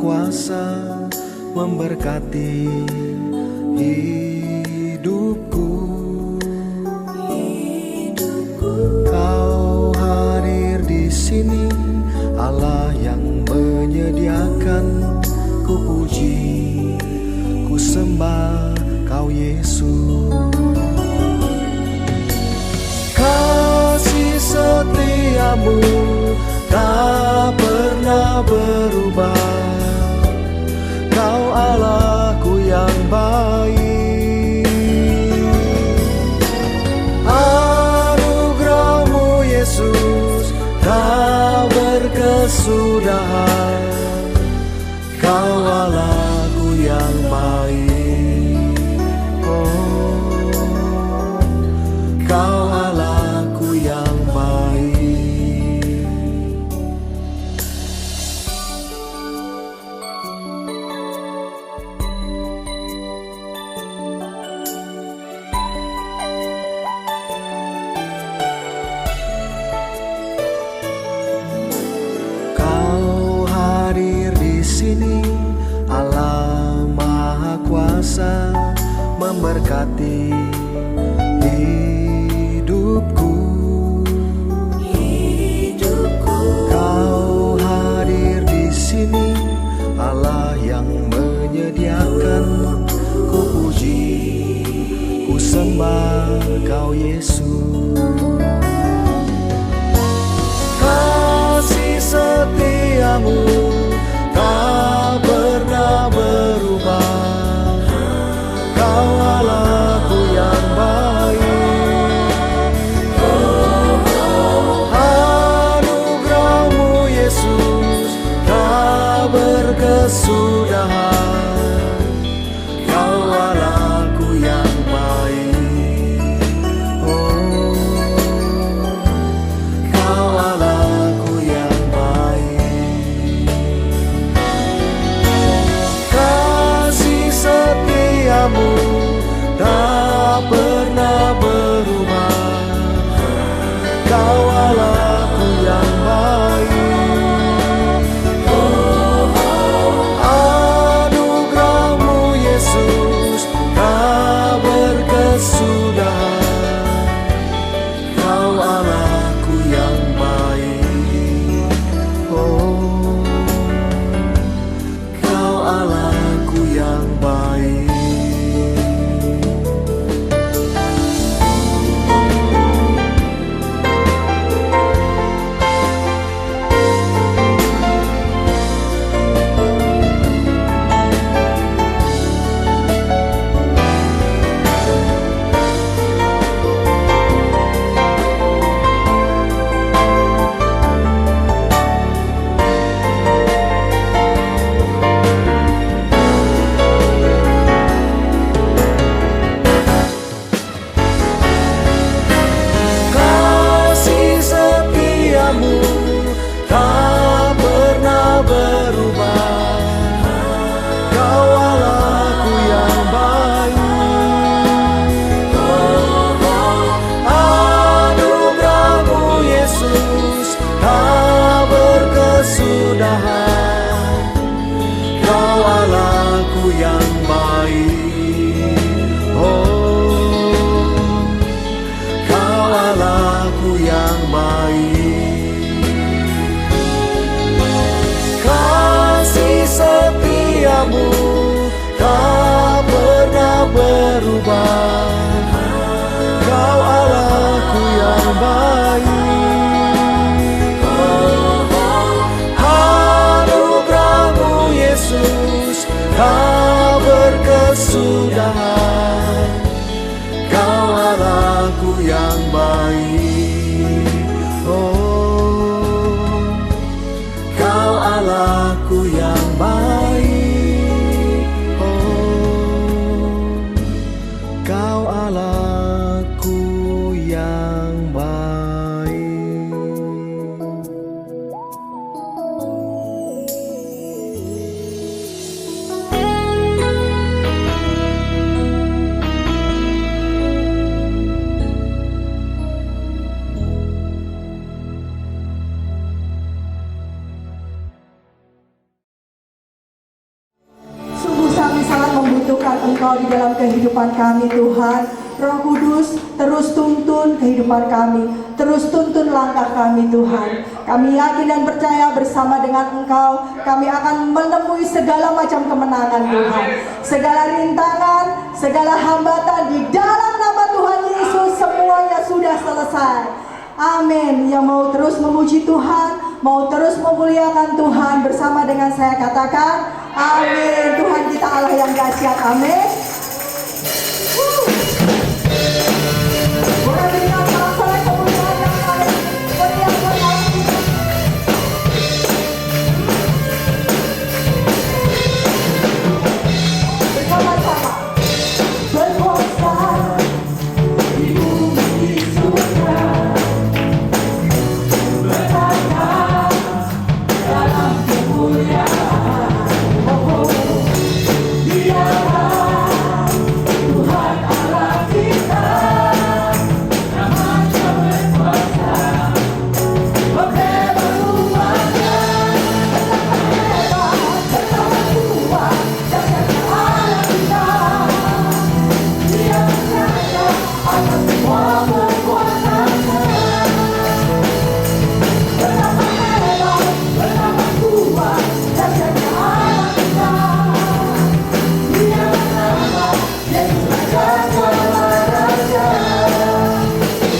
Kuasa memberkati hidupku. Kau hadir di sini, Allah yang menyediakan. Ku puji, ku sembah Kau Yesus. Kasih setiamu tak pernah berubah. Kau Allahku yang baik. Anugerah-Mu Yesus tak berkesudahan. Kau Allahku yang baik. Oh, Kau Allahku yang baik. Kau hadir di sini, Allah Maha Kuasa memberkati hidupku. Kau hadir di sini, Allah yang menyediakan. Ku puji, ku sembah Kau Yesus. Kasih setiamu tak pernah berubah. Kau Allahku yang baik. Anugerah-Mu Yesus tak berkesudahan. Kau Allahku yang baik. Oh, Kau Allahku yang baik. Kasih setiamu tak pernah berubah. Kau Allahku yang baik. Anugerah-Mu Yesus tak berkesudahan. Kau Allahku yang baik. Oh, Kau Allahku yang baik. Kasih setiamu tak pernah berubah. Kau Allahku yang baik. Anugerah-Mu Yesus tak berkesudahan. Kau Allahku yang baik. Oh, Kau Allahku yang baik. Kasih setiamu tak pernah berubah. Kau Allahku yang baik. Anugerah-Mu Yesus tak berkesudahan. Kau Allahku yang baik. Oh, Kau Allahku yang baik. Oh, membutuhkan Engkau di dalam kehidupan kami Tuhan. Roh Kudus, terus tuntun kehidupan kami, terus tuntun langkah kami Tuhan. Kami yakin dan percaya bersama dengan Engkau, kami akan menemui segala macam kemenangan Tuhan. Segala rintangan, segala hambatan di dalam nama Tuhan Yesus semuanya sudah selesai. Amin. Yang mau terus memuji Tuhan, mau terus memuliakan Tuhan bersama dengan saya katakan, amin. Tuhan kita Allah yang dahsyat. Amin. Boleh berikan salam kemuliaan yang paling meriah buat Allah. Bersama-sama berkuasa di bumi di surga, bertata dalam kemuliaan. Dialah Tuhan Allah kita, namanya berkuasa, berhebat umatnya, hebat, betapa kuat, dahsyatnya Allah kita. Dia berjaya atas semua kekuatannya. Betapa hebat, betapa kuat, dahsyatnya Allah kita. Dia bernama Yesus Raja segala raja,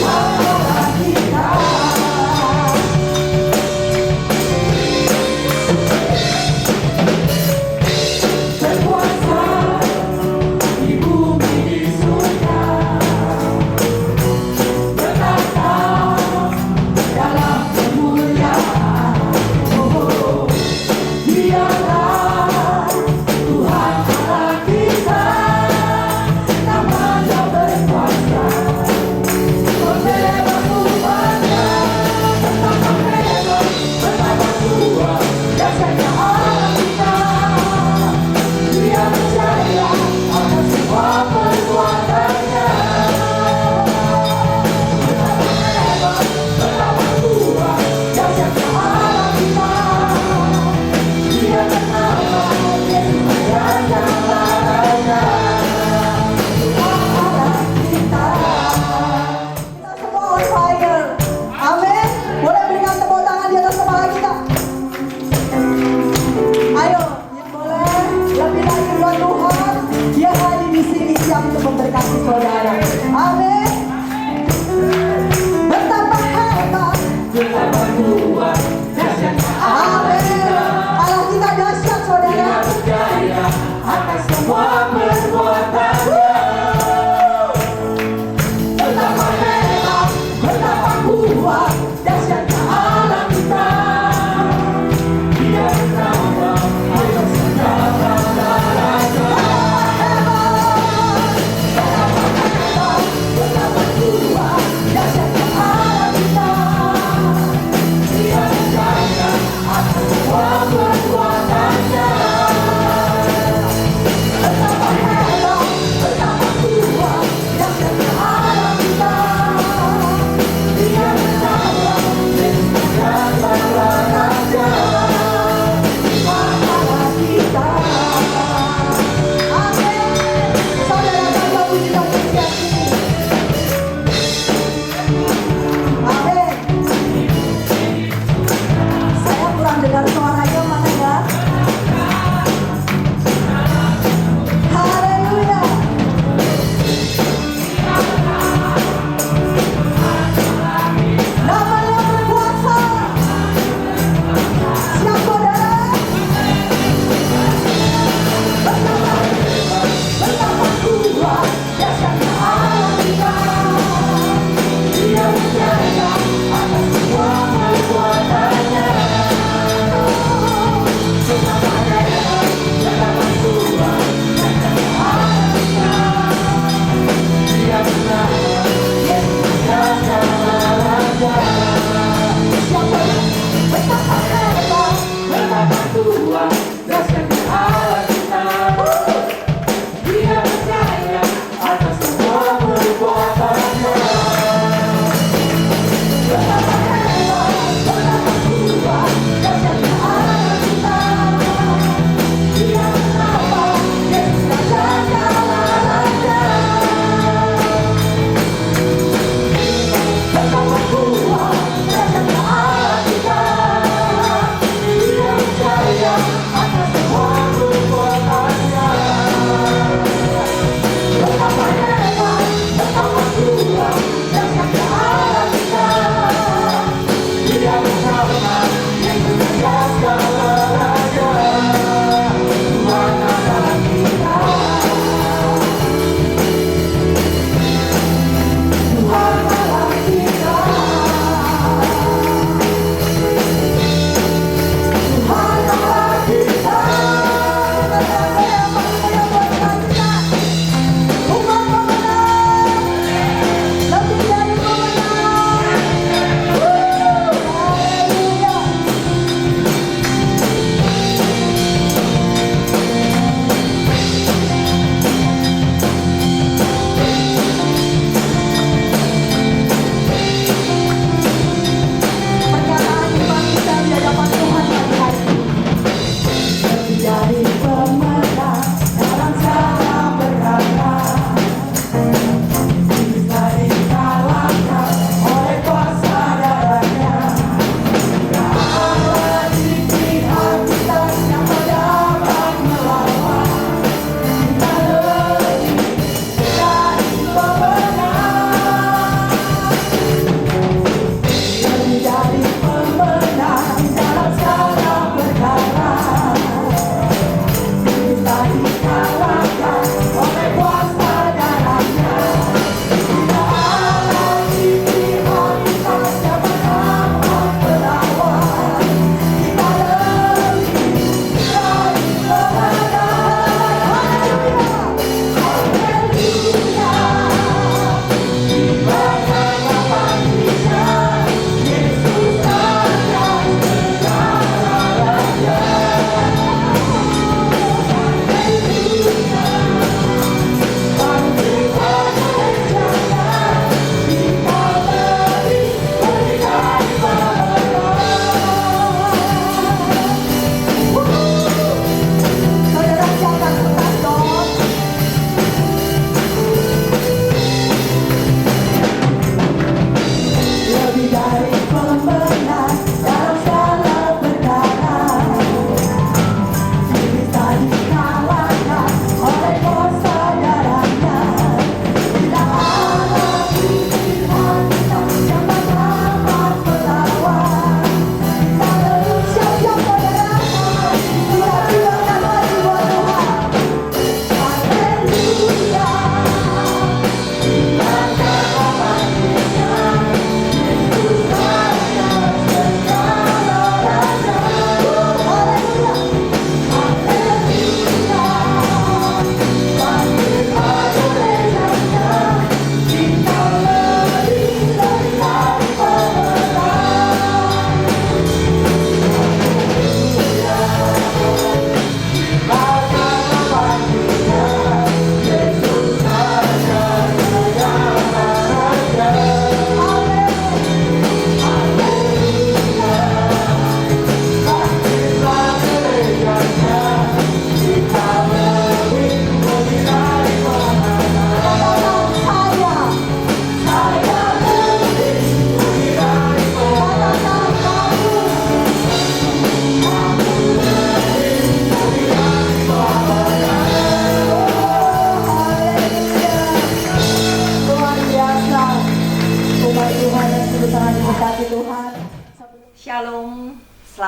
Allah kita. Berkuasa di bumi di surga, bertata dalam kemuliaan. Dialah Tuhan Allah kita, namanya berkuasa, berhebat umatnya. Betapa hebat, betapa kuat, dahsyatnya Allah kita. Dia berjaya atas semua perbuatannya. Betapa hebat, betapa kuat, dahsyatnya Allah kita. Dia bernama Yesus Raja segala raja, Allah kita. Kita semua on fire. Amin. Boleh berikan tepuk tangan di atas kepala kita. Ayo, boleh lebih lagi buat Tuhan. Dia hadir di sini siap untuk memberkati saudara. Amin. Betapa hebat, betapa kuat, dahsyatnya amin. Allah kita dahsyat saudara. Berjaya atas semua perbuatannya. Betapa hebat, betapa kuat, dahsyatnya Allah kita. Dia bernama Yesus segala raja. Betapa hebat, betapa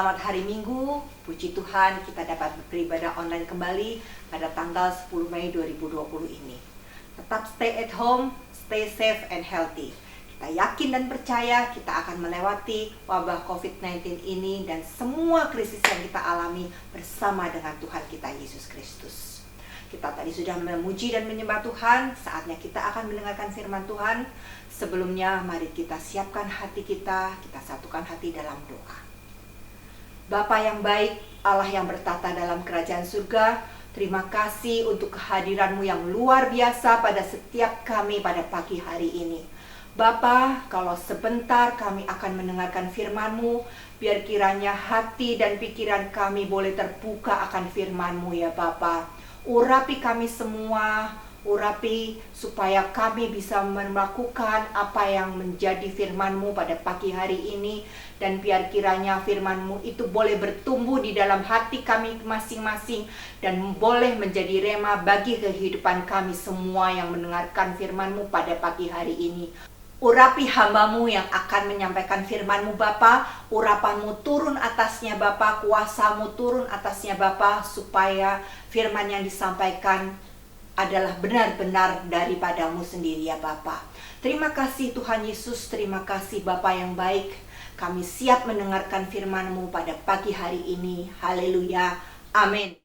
Selamat hari Minggu, puji Tuhan kita dapat beribadah online kembali pada tanggal 10 Mei 2020 ini. Tetap stay at home, stay safe and healthy. Kita yakin dan percaya kita akan melewati wabah COVID-19 ini dan semua krisis yang kita alami bersama dengan Tuhan kita Yesus Kristus. Kita tadi sudah memuji dan menyembah Tuhan, saatnya kita akan mendengarkan firman Tuhan. Sebelumnya mari kita siapkan hati kita satukan hati dalam doa. Bapa yang baik, Allah yang bertata dalam kerajaan surga, terima kasih untuk kehadiran-Mu yang luar biasa pada setiap kami pada pagi hari ini. Bapa, kalau sebentar kami akan mendengarkan firman-Mu, biar kiranya hati dan pikiran kami boleh terbuka akan firman-Mu ya Bapa. Urapi kami semua, urapi supaya kami bisa melakukan apa yang menjadi firman-Mu pada pagi hari ini. Dan biar kiranya firman-Mu itu boleh bertumbuh di dalam hati kami masing-masing dan boleh menjadi rema bagi kehidupan kami semua yang mendengarkan firman-Mu pada pagi hari ini. Urapi hamba-Mu yang akan menyampaikan firman-Mu Bapa, urapan-Mu turun atasnya Bapa, kuasa-Mu turun atasnya Bapa, supaya firman yang disampaikan adalah benar-benar daripada-Mu sendiri ya Bapa. Terima kasih Tuhan Yesus, terima kasih Bapa yang baik. Kami siap mendengarkan firman-Mu pada pagi hari ini. Haleluya. Amin.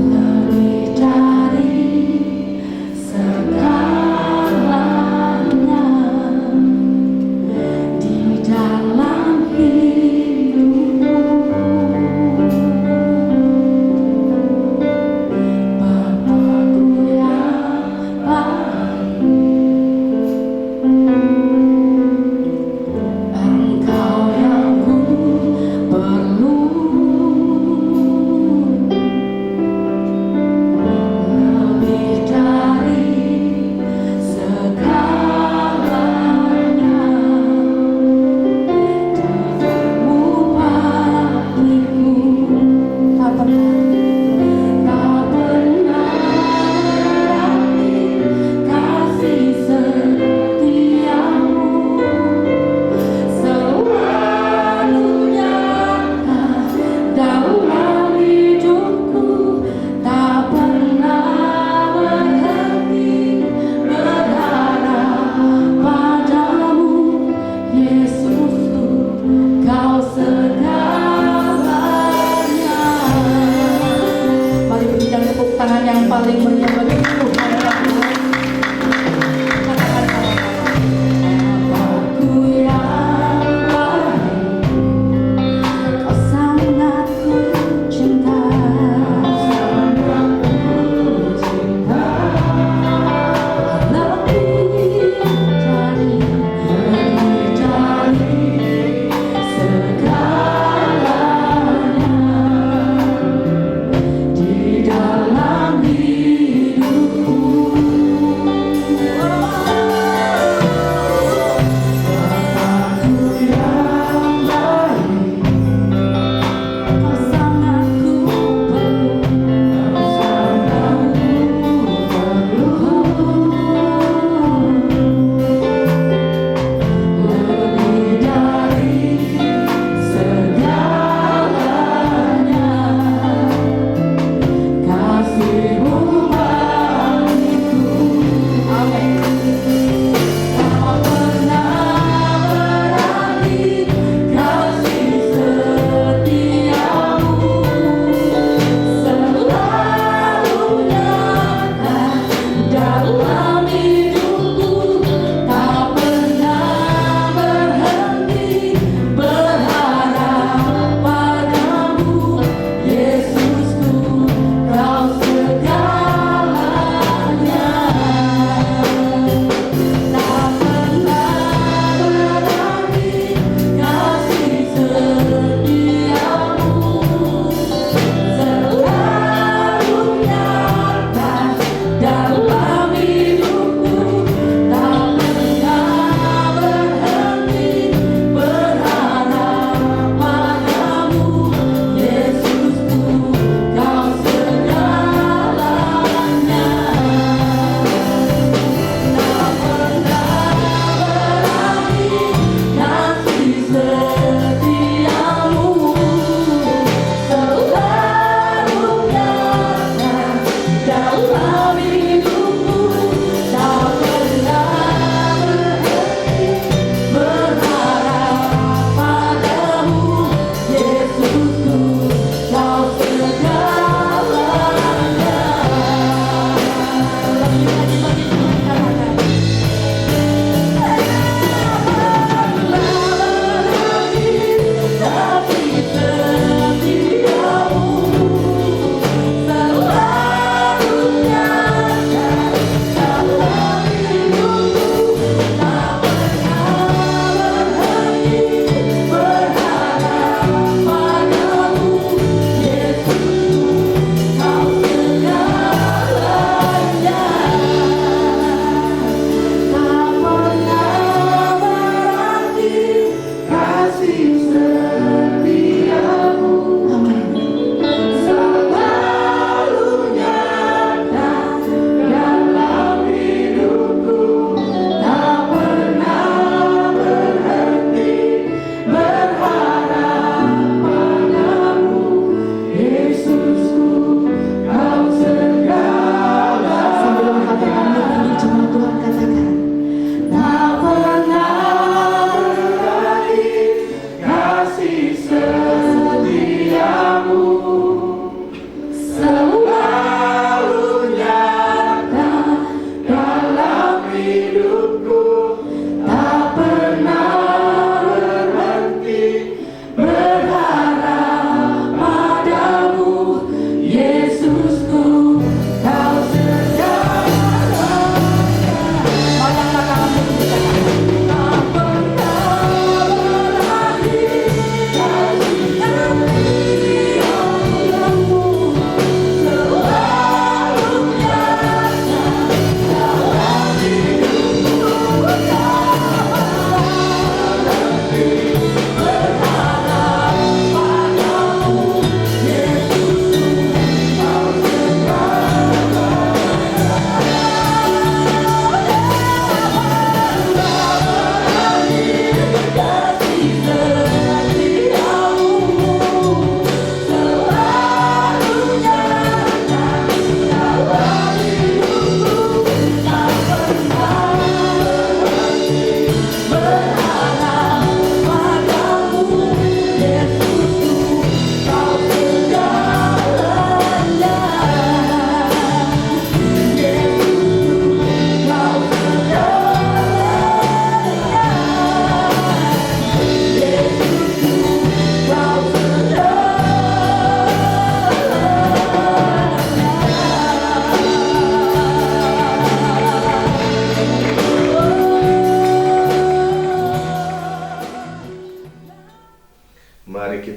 Lebih dari segala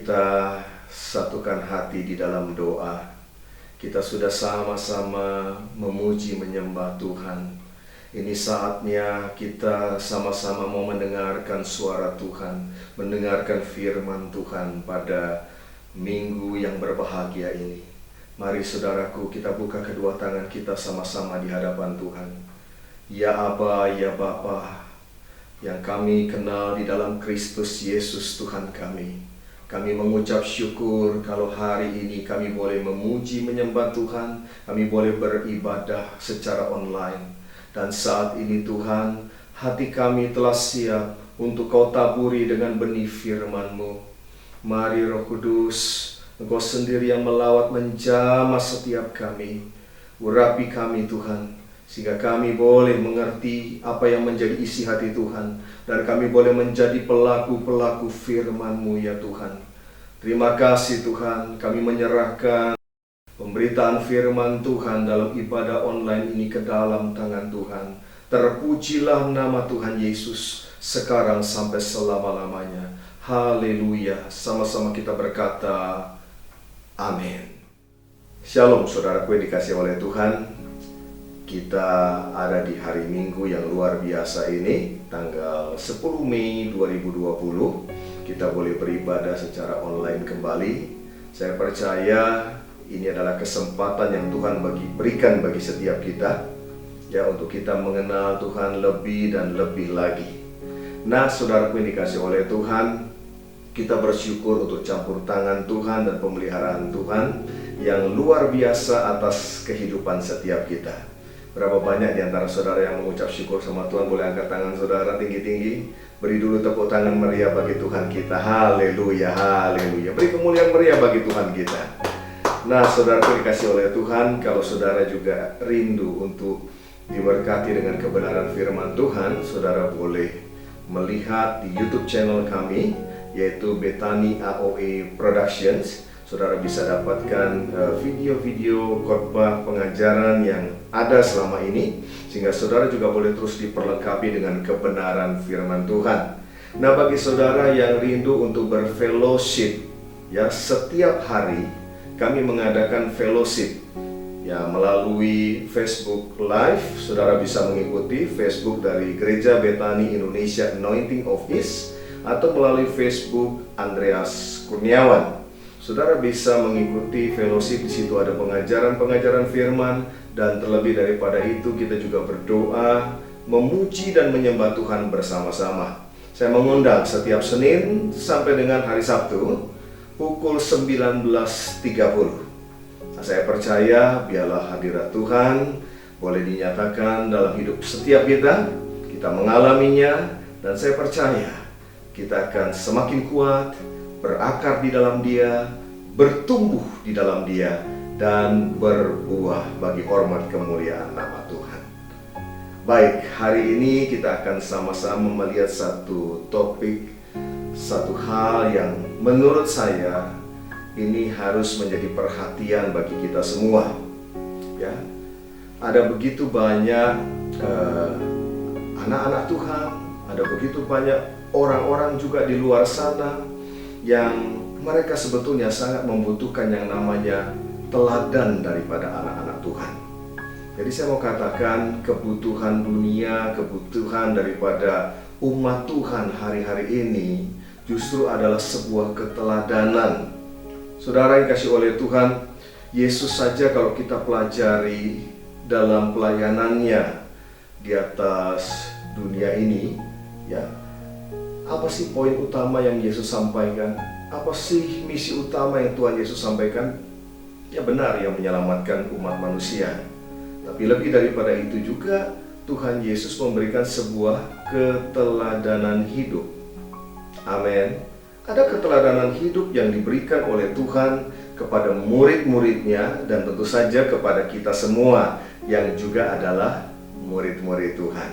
kita satukan hati di dalam doa. Kita sudah sama-sama memuji menyembah Tuhan. Ini saatnya kita sama-sama mau mendengarkan suara Tuhan, mendengarkan firman Tuhan pada minggu yang berbahagia ini. Mari saudaraku, kita buka kedua tangan kita sama-sama di hadapan Tuhan. Ya Aba, ya Bapa, yang kami kenal di dalam Kristus Yesus Tuhan kami. Kami mengucap syukur kalau hari ini kami boleh memuji menyembah Tuhan, kami boleh beribadah secara online. Dan saat ini Tuhan, hati kami telah siap untuk Kau taburi dengan benih firman-Mu. Mari Roh Kudus, Engkau sendiri yang melawat menjamah setiap kami. Urapi kami Tuhan, sehingga kami boleh mengerti apa yang menjadi isi hati Tuhan, dan kami boleh menjadi pelaku-pelaku firman-Mu ya Tuhan. Terima kasih Tuhan, kami menyerahkan pemberitaan firman Tuhan dalam ibadah online ini ke dalam tangan Tuhan. Terpujilah nama Tuhan Yesus sekarang sampai selama-lamanya. Haleluya. Sama-sama kita berkata, amin. Shalom saudaraku yang dikasihi oleh Tuhan. Kita ada di hari Minggu yang luar biasa ini, tanggal 10 Mei 2020. Kita boleh beribadah secara online kembali. Saya percaya ini adalah kesempatan yang Tuhan berikan bagi setiap kita, ya, untuk kita mengenal Tuhan lebih dan lebih lagi. Nah, saudaraku yang dikasihi oleh Tuhan, kita bersyukur untuk campur tangan Tuhan dan pemeliharaan Tuhan yang luar biasa atas kehidupan setiap kita. Berapa banyak di antara saudara yang mengucap syukur sama Tuhan? Boleh angkat tangan saudara tinggi-tinggi. Beri dulu tepuk tangan meriah bagi Tuhan kita. Haleluya, haleluya. Beri kemuliaan meriah bagi Tuhan kita. Nah, saudaraku dikasih oleh Tuhan, kalau saudara juga rindu untuk diberkati dengan kebenaran firman Tuhan, saudara boleh melihat di YouTube channel kami, yaitu Bethany AOE Productions. Saudara bisa dapatkan video-video khotbah pengajaran yang ada selama ini, sehingga saudara juga boleh terus diperlengkapi dengan kebenaran firman Tuhan. Nah, bagi saudara yang rindu untuk berfellowship, ya, setiap hari kami mengadakan fellowship, ya, melalui Facebook Live. Saudara bisa mengikuti Facebook dari Gereja Bethany Indonesia Anointing Office, atau melalui Facebook Andreas Kurniawan. Saudara bisa mengikuti fellowship, di situ ada pengajaran-pengajaran firman, dan terlebih daripada itu kita juga berdoa, memuji dan menyembah Tuhan bersama-sama. Saya mengundang setiap Senin sampai dengan hari Sabtu pukul 19.30. Nah, saya percaya biarlah hadirat Tuhan boleh dinyatakan dalam hidup setiap kita mengalaminya, dan saya percaya kita akan semakin kuat, berakar di dalam Dia, bertumbuh di dalam Dia, dan berbuah bagi hormat kemuliaan nama Tuhan. Baik, hari ini kita akan sama-sama melihat satu topik, satu hal yang menurut saya ini harus menjadi perhatian bagi kita semua. Ya, ada begitu banyak anak-anak Tuhan, ada begitu banyak orang-orang juga di luar sana yang mereka sebetulnya sangat membutuhkan yang namanya teladan daripada anak-anak Tuhan. Jadi saya mau katakan, kebutuhan dunia, kebutuhan daripada umat Tuhan hari-hari ini justru adalah sebuah keteladanan. Saudara yang kasih oleh Tuhan, Yesus saja kalau kita pelajari dalam pelayanannya di atas dunia ini, ya, apa sih poin utama yang Yesus sampaikan? Apa sih misi utama yang Tuhan Yesus sampaikan? Ya, benar, yang menyelamatkan umat manusia. Tapi lebih daripada itu juga, Tuhan Yesus memberikan sebuah keteladanan hidup. Amin. Ada keteladanan hidup yang diberikan oleh Tuhan kepada murid-muridnya, dan tentu saja kepada kita semua yang juga adalah murid-murid Tuhan.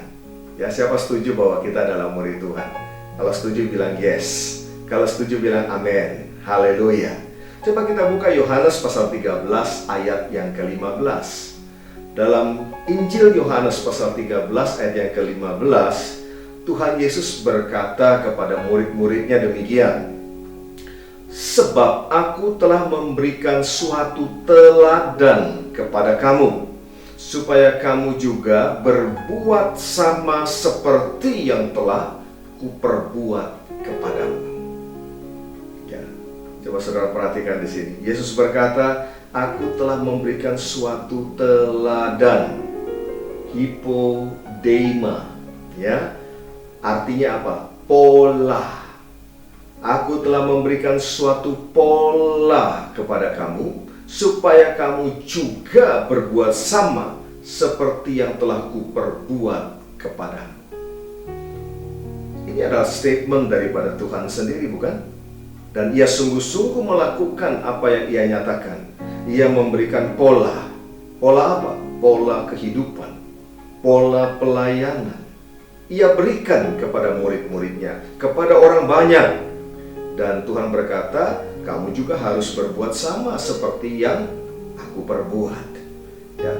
Ya, siapa setuju bahwa kita adalah murid Tuhan? Kalau setuju bilang yes. Kalau setuju bilang amin. Haleluya. Coba kita buka Yohanes pasal 13 ayat yang ke-15. Dalam Injil Yohanes pasal 13 ayat yang ke-15, Tuhan Yesus berkata kepada murid-muridnya demikian, sebab aku telah memberikan suatu teladan kepada kamu, supaya kamu juga berbuat sama seperti yang telah kuperbuat kepadamu. Ya, coba saudara perhatikan di sini. Yesus berkata, aku telah memberikan suatu teladan, hipodeima, ya, artinya apa? Pola. Aku telah memberikan suatu pola kepada kamu, supaya kamu juga berbuat sama seperti yang telah kuperbuat kepadamu. Ini adalah statement daripada Tuhan sendiri, bukan? Dan ia sungguh-sungguh melakukan apa yang ia nyatakan. Ia memberikan pola. Pola apa? Pola kehidupan, pola pelayanan. Ia berikan kepada murid-muridnya, kepada orang banyak. Dan Tuhan berkata, kamu juga harus berbuat sama seperti yang aku perbuat. Ya,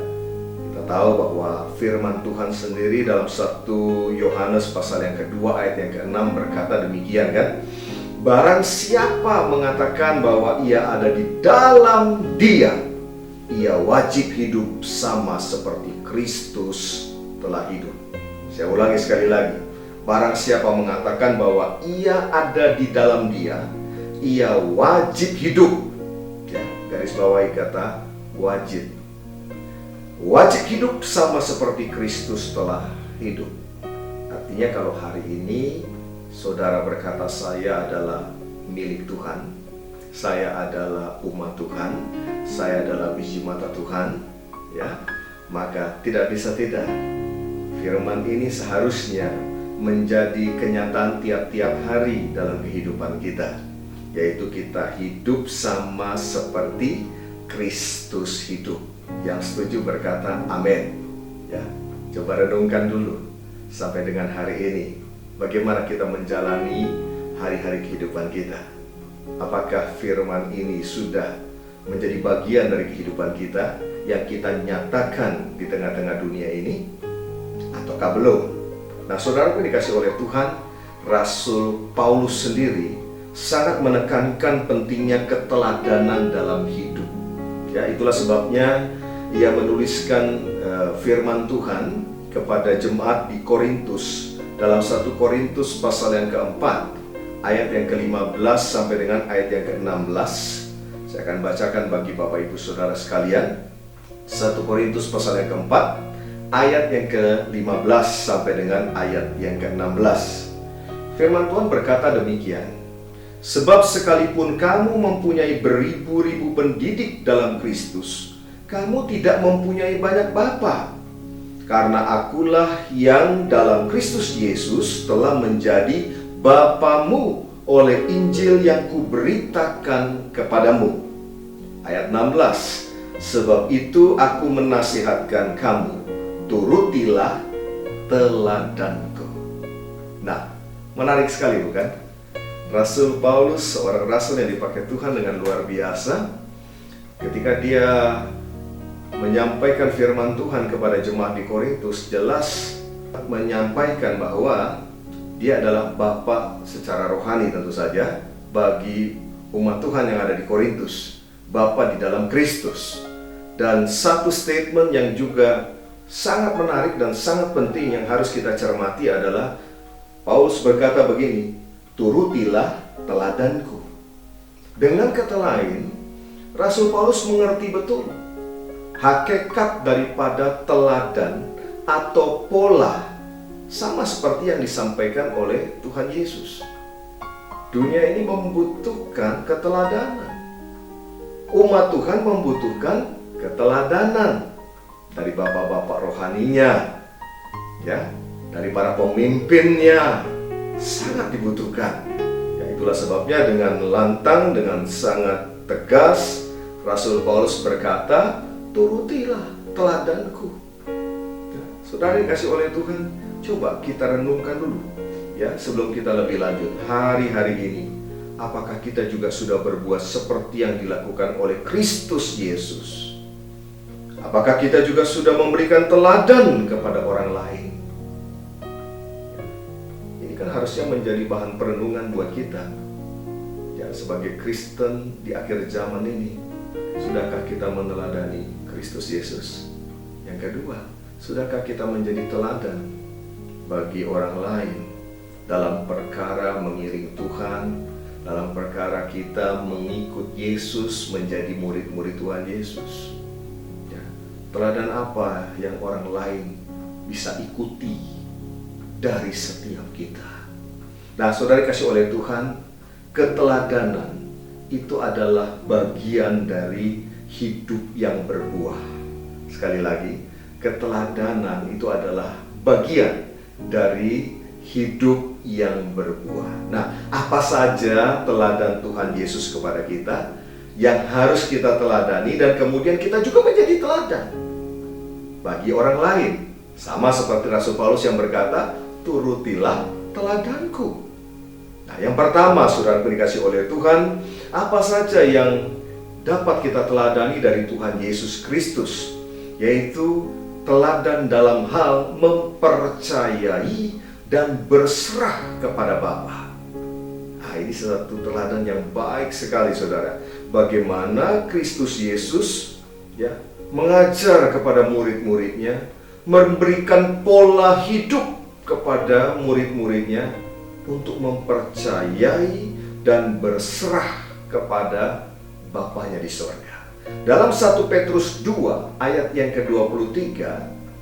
kita tahu bahwa firman Tuhan sendiri dalam 1 Yohanes pasal yang kedua ayat yang ke-6 berkata demikian, kan? Barang siapa mengatakan bahwa ia ada di dalam Dia, ia wajib hidup sama seperti Kristus telah hidup. Saya ulangi sekali lagi. Barang siapa mengatakan bahwa ia ada di dalam Dia, ia wajib hidup. Ya, garis bawahi kata wajib. Wajib hidup sama seperti Kristus telah hidup. Artinya kalau hari ini saudara berkata saya adalah milik Tuhan, saya adalah umat Tuhan, saya adalah biji mata Tuhan, ya, maka tidak bisa tidak. Firman ini seharusnya menjadi kenyataan tiap-tiap hari dalam kehidupan kita, yaitu kita hidup sama seperti Kristus hidup. Yang setuju berkata amin. Ya, coba renungkan dulu sampai dengan hari ini, bagaimana kita menjalani hari-hari kehidupan kita. Apakah firman ini sudah menjadi bagian dari kehidupan kita yang kita nyatakan di tengah-tengah dunia ini, ataukah belum? Nah, saudaraku dikasih oleh Tuhan, Rasul Paulus sendiri sangat menekankan pentingnya keteladanan dalam hidup. Ya, itulah sebabnya ia menuliskan firman Tuhan kepada jemaat di Korintus dalam 1 Korintus pasal yang keempat, ayat yang ke-15 sampai dengan ayat yang ke-16. Saya akan bacakan bagi Bapak Ibu Saudara sekalian. 1 Korintus pasal yang keempat, ayat yang ke-15 sampai dengan ayat yang ke-16. Firman Tuhan berkata demikian. Sebab sekalipun kamu mempunyai beribu-ribu pendidik dalam Kristus, kamu tidak mempunyai banyak bapa. Karena akulah yang dalam Kristus Yesus telah menjadi bapamu oleh Injil yang kuberitakan kepadamu. Ayat 16. Sebab itu aku menasihatkan kamu, turutilah teladanku. Nah, menarik sekali bukan? Rasul Paulus, seorang rasul yang dipakai Tuhan dengan luar biasa, ketika dia menyampaikan firman Tuhan kepada jemaat di Korintus, jelas menyampaikan bahwa dia adalah bapa secara rohani tentu saja bagi umat Tuhan yang ada di Korintus, bapa di dalam Kristus. Dan satu statement yang juga sangat menarik dan sangat penting yang harus kita cermati adalah Paulus berkata begini, turutilah teladanku. Dengan kata lain, Rasul Paulus mengerti betul hakikat daripada teladan atau pola, sama seperti yang disampaikan oleh Tuhan Yesus. Dunia ini membutuhkan keteladanan. Umat Tuhan membutuhkan keteladanan dari bapak-bapak rohaninya, ya, dari para pemimpinnya, sangat dibutuhkan. Ya, itulah sebabnya dengan lantang, dengan sangat tegas, Rasul Paulus berkata, turutilah teladanku. Ya, saudara dikasih oleh Tuhan, coba kita renungkan dulu, ya, sebelum kita lebih lanjut. Hari-hari ini, apakah kita juga sudah berbuat seperti yang dilakukan oleh Kristus Yesus? Apakah kita juga sudah memberikan teladan kepada orang lain? Ini kan harusnya menjadi bahan perenungan buat kita. Ya, Ya, sebagai Kristen di akhir zaman ini, sudahkah kita meneladani Kristus Yesus? Yang kedua, sudahkah kita menjadi teladan bagi orang lain dalam perkara mengiring Tuhan, dalam perkara kita mengikut Yesus, menjadi murid-murid Tuhan Yesus? Ya, teladan apa yang orang lain bisa ikuti dari setiap kita? Nah, saudara kasih oleh Tuhan, keteladanan itu adalah bagian dari hidup yang berbuah. Sekali lagi, keteladanan itu adalah bagian dari hidup yang berbuah. Nah, apa saja teladan Tuhan Yesus kepada kita yang harus kita teladani, dan kemudian kita juga menjadi teladan bagi orang lain. Sama seperti Rasul Paulus yang berkata, turutilah teladanku. Nah, yang pertama, saudara dikasih oleh Tuhan, apa saja yang dapat kita teladani dari Tuhan Yesus Kristus, yaitu teladan dalam hal mempercayai dan berserah kepada Bapa. Nah, ini satu teladan yang baik sekali, saudara. Bagaimana Kristus Yesus ya mengajar kepada murid-muridnya, memberikan pola hidup kepada murid-muridnya untuk mempercayai dan berserah kepada Bapanya di surga. Dalam 1 Petrus 2 ayat yang ke-23,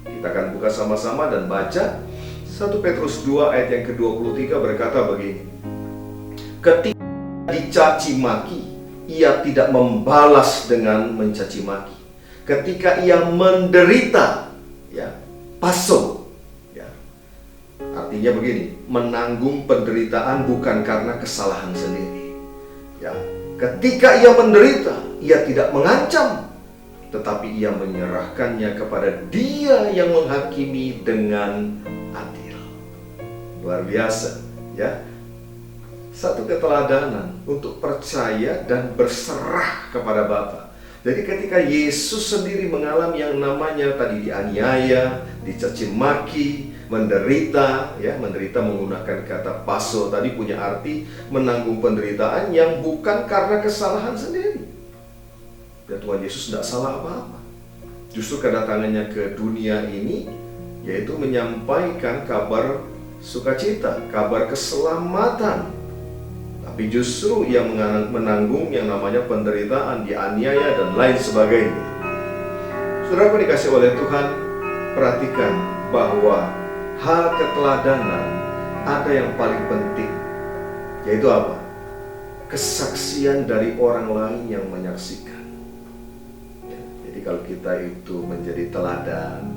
kita akan buka sama-sama dan baca. 1 Petrus 2 ayat yang ke-23 berkata begini, ketika dicaci maki, ia tidak membalas dengan mencaci maki. Ketika ia menderita, ya, paso, ya. Artinya begini, menanggung penderitaan bukan karena kesalahan sendiri. Ya, ketika ia menderita, ia tidak mengancam, tetapi ia menyerahkannya kepada Dia yang menghakimi dengan adil. Luar biasa, ya. Satu keteladanan untuk percaya dan berserah kepada Bapa. Jadi ketika Yesus sendiri mengalami yang namanya tadi dianiaya, dicaci maki, menderita, ya, menderita menggunakan kata paso tadi punya arti menanggung penderitaan yang bukan karena kesalahan sendiri. Dan Tuhan Yesus tidak salah apa-apa. Justru kedatangannya ke dunia ini yaitu menyampaikan kabar sukacita, kabar keselamatan. Tapi justru ia menanggung yang namanya penderitaan, dianiaya dan lain sebagainya. Saudara dikasih oleh Tuhan, perhatikan bahwa hal keteladanan ada yang paling penting, yaitu apa? Kesaksian dari orang lain yang menyaksikan. Ya, jadi kalau kita itu menjadi teladan,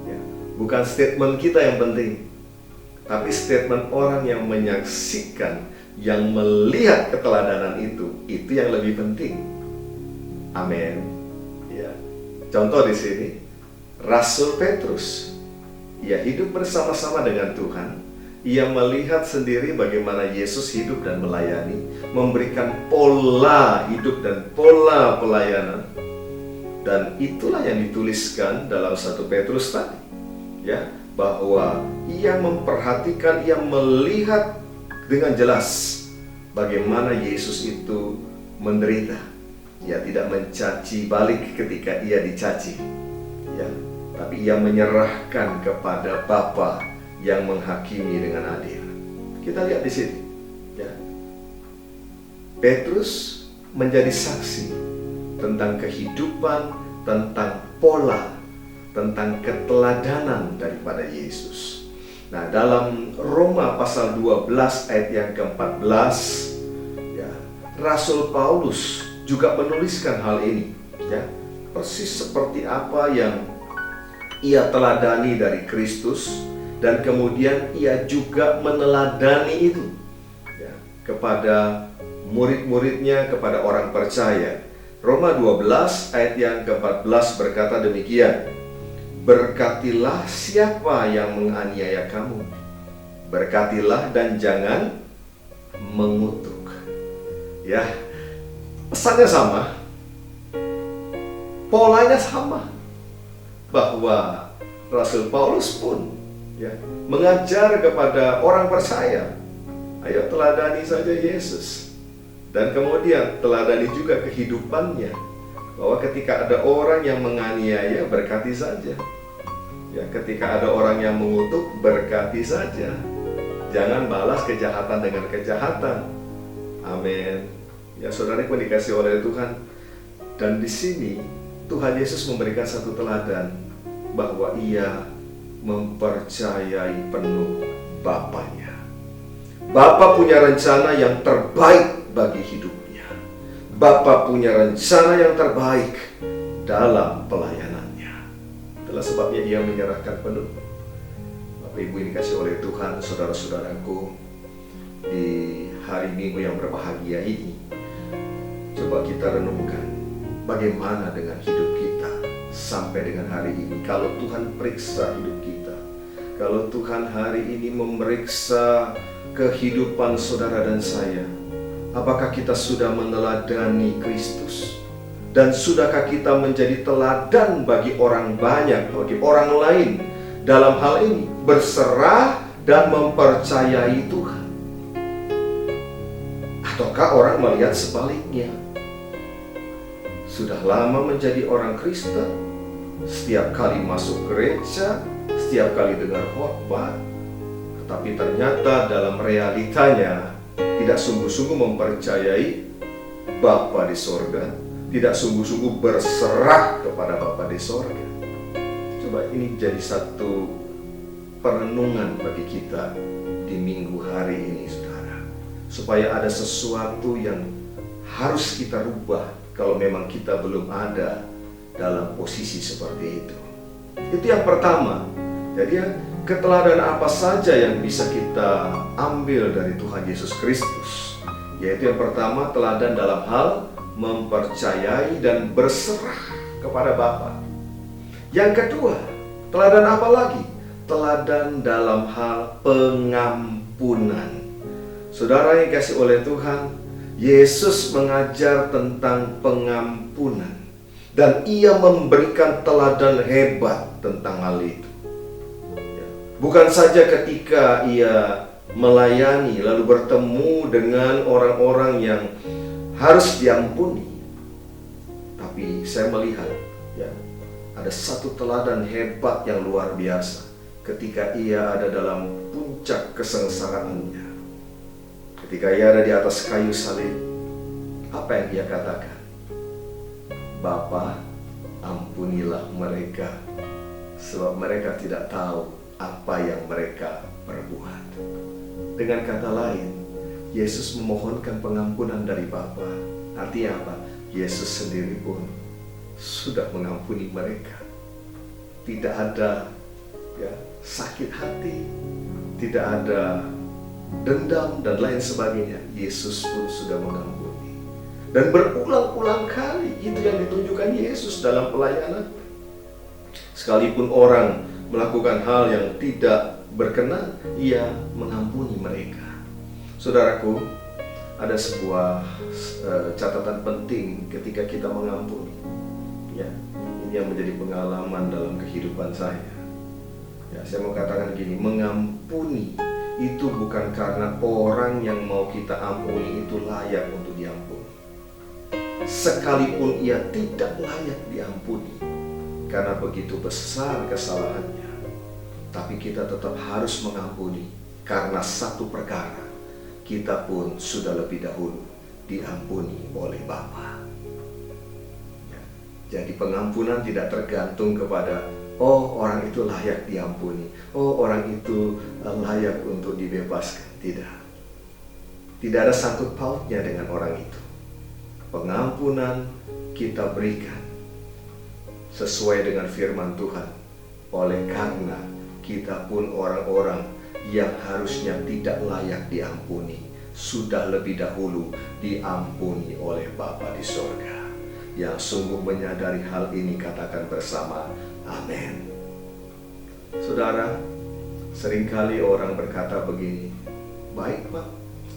ya, bukan statement kita yang penting, tapi statement orang yang menyaksikan, yang melihat keteladanan itu yang lebih penting. Amin. Ya. Contoh di sini, Rasul Petrus, ia hidup bersama-sama dengan Tuhan. Ia melihat sendiri bagaimana Yesus hidup dan melayani, memberikan pola hidup dan pola pelayanan. Dan itulah yang dituliskan dalam 1 Petrus tadi, ya, bahwa ia memperhatikan, ia melihat dengan jelas bagaimana Yesus itu menderita. Ia tidak mencaci balik ketika ia dicaci, ya, tapi ia menyerahkan kepada Bapa yang menghakimi dengan adil. Kita lihat di sini, ya. Petrus menjadi saksi tentang kehidupan, tentang pola, tentang keteladanan daripada Yesus. Nah, dalam Roma pasal 12 ayat yang ke-14, ya, Rasul Paulus juga menuliskan hal ini, ya, persis seperti apa yang ia teladani dari Kristus, dan kemudian ia juga meneladani itu, ya, kepada murid-muridnya, kepada orang percaya. Roma 12 ayat yang ke-14 berkata demikian, berkatilah siapa yang menganiaya kamu, berkatilah dan jangan mengutuk. Ya, pesannya sama, polanya sama, bahwa Rasul Paulus pun, ya, mengajar kepada orang percaya, ayo teladani saja Yesus. Dan kemudian teladani juga kehidupannya, bahwa ketika ada orang yang menganiaya, berkati saja. Ya, ketika ada orang yang mengutuk, berkati saja. Jangan balas kejahatan dengan kejahatan. Amin. Ya, saudaraku dikasih oleh Tuhan. Dan di sini Tuhan Yesus memberikan satu teladan bahwa Ia mempercayai penuh Bapanya. Bapa punya rencana yang terbaik bagi hidupnya. Bapa punya rencana yang terbaik dalam pelayanannya. Itulah sebabnya Ia menyerahkan penuh. Bapak Ibu dikasih oleh Tuhan, saudara-saudaraku, di hari Minggu yang berbahagia ini, coba kita renungkan bagaimana dengan hidup kita sampai dengan hari ini. Kalau Tuhan periksa hidup kita, kalau Tuhan hari ini memeriksa kehidupan saudara dan saya, apakah kita sudah meneladani Kristus? Dan sudahkah kita menjadi teladan bagi orang banyak, bagi orang lain dalam hal ini berserah dan mempercayai Tuhan? Ataukah orang melihat sebaliknya? Sudah lama menjadi orang Kristen, setiap kali masuk gereja, setiap kali dengar khotbah, tetapi ternyata dalam realitanya tidak sungguh-sungguh mempercayai Bapa di sorga, tidak sungguh-sungguh berserah kepada Bapa di sorga. Coba ini jadi satu perenungan bagi kita di minggu hari ini, saudara, supaya ada sesuatu yang harus kita rubah kalau memang kita belum ada dalam posisi seperti itu. Itu yang pertama. Jadi keteladanan apa saja yang bisa kita ambil dari Tuhan Yesus Kristus? Yaitu yang pertama, teladan dalam hal mempercayai dan berserah kepada Bapa. Yang kedua, teladan apa lagi? Teladan dalam hal pengampunan. Saudara yang dikasihi oleh Tuhan, Yesus mengajar tentang pengampunan, dan Ia memberikan teladan hebat tentang hal itu. Bukan saja ketika Ia melayani lalu bertemu dengan orang-orang yang harus diampuni, tapi saya melihat ada satu teladan hebat yang luar biasa ketika Ia ada dalam puncak kesengsaraannya. Ketika Ia ada di atas kayu salib, apa yang Ia katakan? Bapa, ampunilah mereka, sebab mereka tidak tahu apa yang mereka perbuat. Dengan kata lain, Yesus memohonkan pengampunan dari Bapa. Artinya apa? Yesus sendiri pun sudah mengampuni mereka. Tidak ada sakit hati, tidak ada dendam dan lain sebagainya. Yesus pun sudah mengampuni. Dan berulang-ulang kali itu yang ditunjukkan Yesus dalam pelayanan. Sekalipun orang melakukan hal yang tidak berkenan, Ia mengampuni mereka. Saudaraku, ada sebuah catatan penting ketika kita mengampuni. Ini yang menjadi pengalaman dalam kehidupan saya. Saya mau katakan gini, mengampuni itu bukan karena orang yang mau kita ampuni itu layak untuk diampuni. Sekalipun ia tidak layak diampuni karena begitu besar kesalahannya, tapi kita tetap harus mengampuni karena satu perkara, kita pun sudah lebih dahulu diampuni oleh Bapa. Jadi pengampunan tidak tergantung kepada orang itu layak diampuni, orang itu layak untuk dibebaskan. Tidak ada sangkut pautnya dengan orang itu. Pengampunan kita berikan sesuai dengan firman Tuhan, oleh karena kita pun orang-orang yang harusnya tidak layak diampuni sudah lebih dahulu diampuni oleh Bapa di sorga. Yang sungguh menyadari hal ini, katakan bersama, amin. Saudara, seringkali orang berkata begini, baik Pak,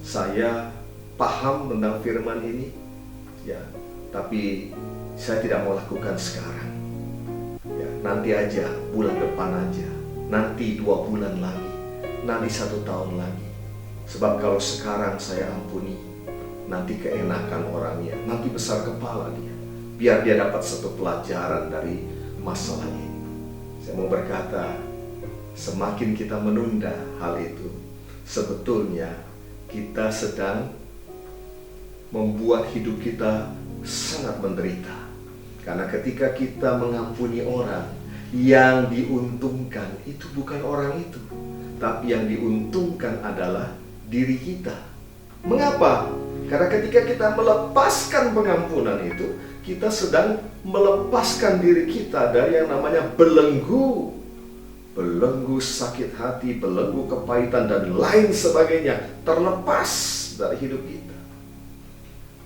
saya paham tentang firman ini, tapi saya tidak mau lakukan sekarang. Nanti aja, bulan depan aja, nanti 2 bulan lagi, nanti 1 tahun lagi. Sebab kalau sekarang saya ampuni, nanti keenakan orangnya, nanti besar kepala dia, biar dia dapat satu pelajaran dari masalah ini. Saya mau berkata, semakin kita menunda hal itu, sebetulnya kita sedang membuat hidup kita sangat menderita. Karena ketika kita mengampuni orang, yang diuntungkan itu bukan orang itu, tapi yang diuntungkan adalah diri kita. Mengapa? Karena ketika kita melepaskan pengampunan itu, kita sedang melepaskan diri kita dari yang namanya belenggu. Belenggu sakit hati, belenggu kepahitan, dan lain sebagainya terlepas dari hidup kita.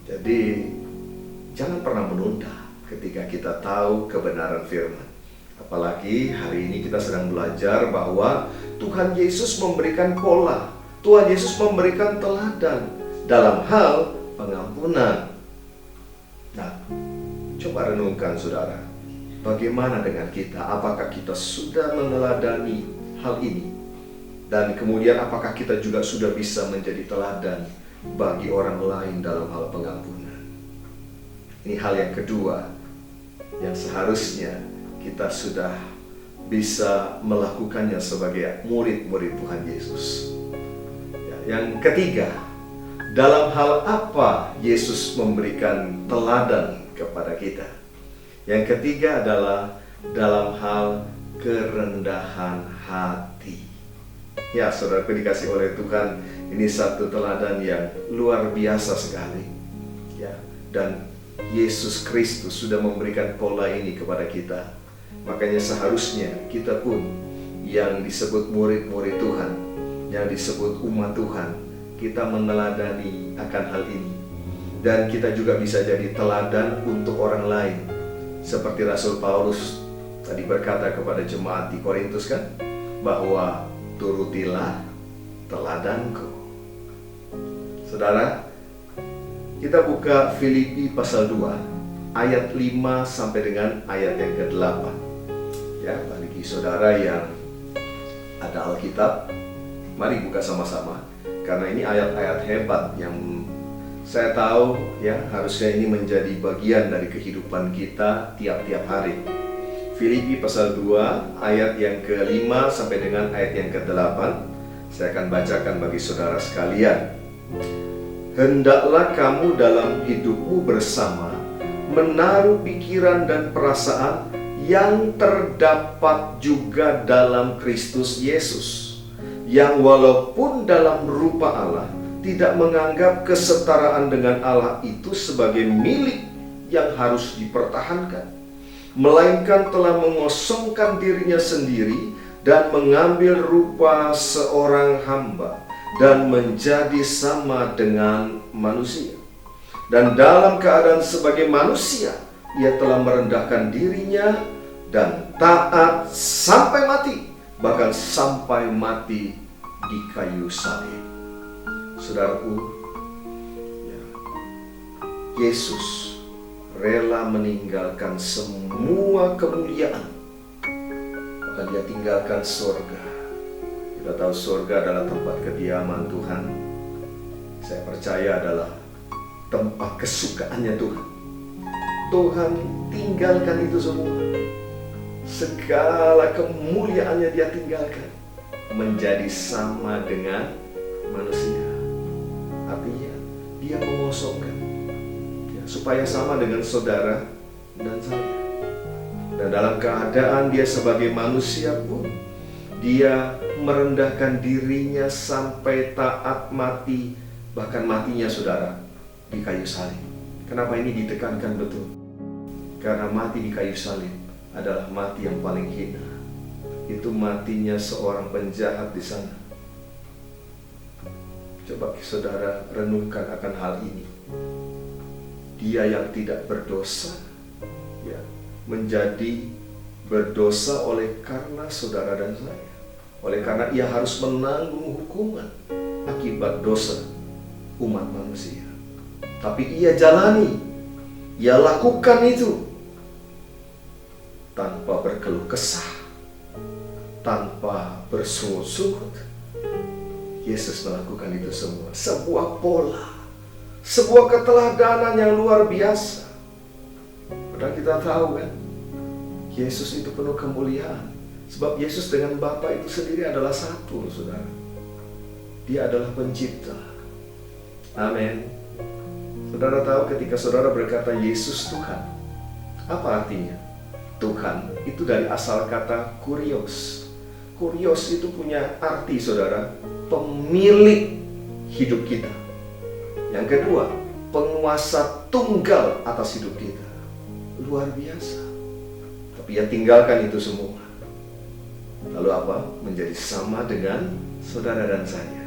Jadi, jangan pernah menunda ketika kita tahu kebenaran firman. Apalagi hari ini kita sedang belajar bahwa Tuhan Yesus memberikan pola, Tuhan Yesus memberikan teladan dalam hal pengampunan. Nah, coba renungkan saudara, bagaimana dengan kita? Apakah kita sudah meneladani hal ini? Dan kemudian apakah kita juga sudah bisa menjadi teladan bagi orang lain dalam hal pengampunan? Ini hal yang kedua yang seharusnya kita sudah bisa melakukannya sebagai murid-murid Tuhan Yesus. Yang ketiga, dalam hal apa Yesus memberikan teladan kepada kita? Yang ketiga adalah dalam hal kerendahan hati. Ya, saudaraku dikasih oleh Tuhan, ini satu teladan yang luar biasa sekali. Ya, dan Yesus Kristus sudah memberikan pola ini kepada kita. Makanya seharusnya kita pun yang disebut murid-murid Tuhan, yang disebut umat Tuhan, kita meneladani akan hal ini. Dan kita juga bisa jadi teladan untuk orang lain. Seperti Rasul Paulus tadi berkata kepada jemaat di Korintus kan, bahwa turutilah teladanku. Saudara, kita buka Filipi pasal 2 ayat 5 sampai dengan ayat yang ke-8. Ya, bagi saudara yang ada Alkitab, mari buka sama-sama. Karena ini ayat-ayat hebat yang saya tahu ya, harusnya ini menjadi bagian dari kehidupan kita tiap-tiap hari. Filipi pasal 2 ayat yang ke-5 sampai dengan ayat yang ke-8. Saya akan bacakan bagi saudara sekalian. Hendaklah kamu dalam hidupmu bersama menaruh pikiran dan perasaan yang terdapat juga dalam Kristus Yesus, yang walaupun dalam rupa Allah tidak menganggap kesetaraan dengan Allah itu sebagai milik yang harus dipertahankan, melainkan telah mengosongkan dirinya sendiri dan mengambil rupa seorang hamba dan menjadi sama dengan manusia. Dan dalam keadaan sebagai manusia, ia telah merendahkan dirinya dan taat sampai mati, bahkan sampai mati di kayu salib. Saudaraku, ya, Yesus rela meninggalkan semua kemuliaan, bahkan dia tinggalkan surga. Kita tahu surga adalah tempat kediaman Tuhan. Saya percaya adalah tempat kesukaannya Tuhan. Tuhan tinggalkan itu semua. Segala kemuliaannya dia tinggalkan, menjadi sama dengan manusia. Artinya dia mengosongkan ya, supaya sama dengan saudara dan saya. Dan dalam keadaan dia sebagai manusia pun, dia merendahkan dirinya sampai taat mati, bahkan matinya saudara di kayu salib. Kenapa ini ditekankan betul? Karena mati di kayu salib adalah mati yang paling hina. Itu matinya seorang penjahat di sana. Coba saudara renungkan akan hal ini. Dia yang tidak berdosa ya, menjadi berdosa oleh karena saudara dan saya. Oleh karena ia harus menanggung hukuman akibat dosa umat manusia. Tapi ia jalani, ia lakukan itu tanpa berkeluh kesah, tanpa bersungut-sungut. Yesus melakukan itu semua. Sebuah pola, sebuah keteladanan yang luar biasa. Padahal kita tahu kan, Yesus itu penuh kemuliaan. Sebab Yesus dengan Bapa itu sendiri adalah satu, saudara. Dia adalah pencipta. Amin. Saudara tahu ketika saudara berkata Yesus Tuhan, apa artinya? Tuhan itu dari asal kata kurios. Kurios itu punya arti, saudara, pemilik hidup kita. Yang kedua, penguasa tunggal atas hidup kita. Luar biasa. Tapi ya tinggalkan itu semua. Lalu apa? Menjadi sama dengan saudara dan saya.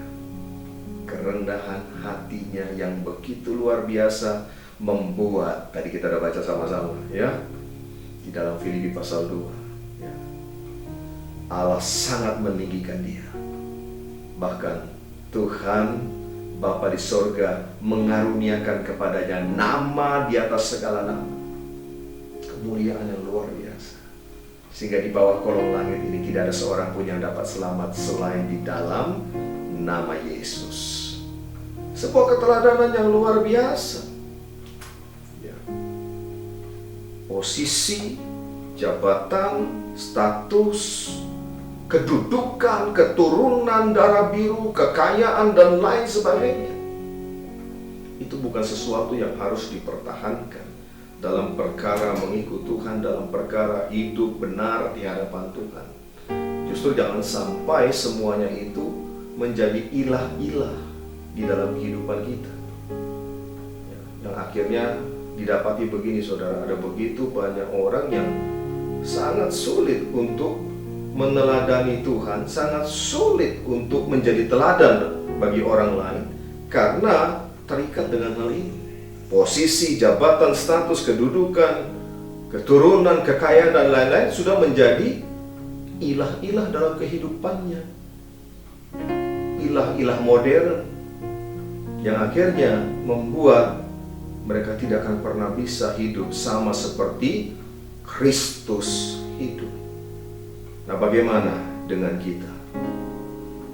Kerendahan hatinya yang begitu luar biasa membuat, tadi kita udah baca sama-sama ya, di dalam Filipi pasal 2 ya, Allah sangat meninggikan dia. Bahkan Tuhan Bapa di sorga mengaruniakan kepadanya nama di atas segala nama. Kemuliaan yang luar biasa. Sehingga di bawah kolong langit ini tidak ada seorang pun yang dapat selamat selain di dalam nama Yesus. Sebuah keteladanan yang luar biasa ya. Posisi, jabatan, status, kedudukan, keturunan, darah biru, kekayaan, dan lain sebagainya. Itu bukan sesuatu yang harus dipertahankan dalam perkara mengikut Tuhan, dalam perkara hidup benar di hadapan Tuhan. Justru jangan sampai semuanya itu menjadi ilah-ilah di dalam kehidupan kita. Yang akhirnya didapati begini, saudara, ada begitu banyak orang yang sangat sulit untuk meneladani Tuhan, sangat sulit untuk menjadi teladan bagi orang lain karena terikat dengan hal ini. Posisi, jabatan, status, kedudukan, keturunan, kekayaan, dan lain-lain sudah menjadi ilah-ilah dalam kehidupannya. Ilah-ilah modern yang akhirnya membuat mereka tidak akan pernah bisa hidup sama seperti Kristus hidup. Nah, bagaimana dengan kita?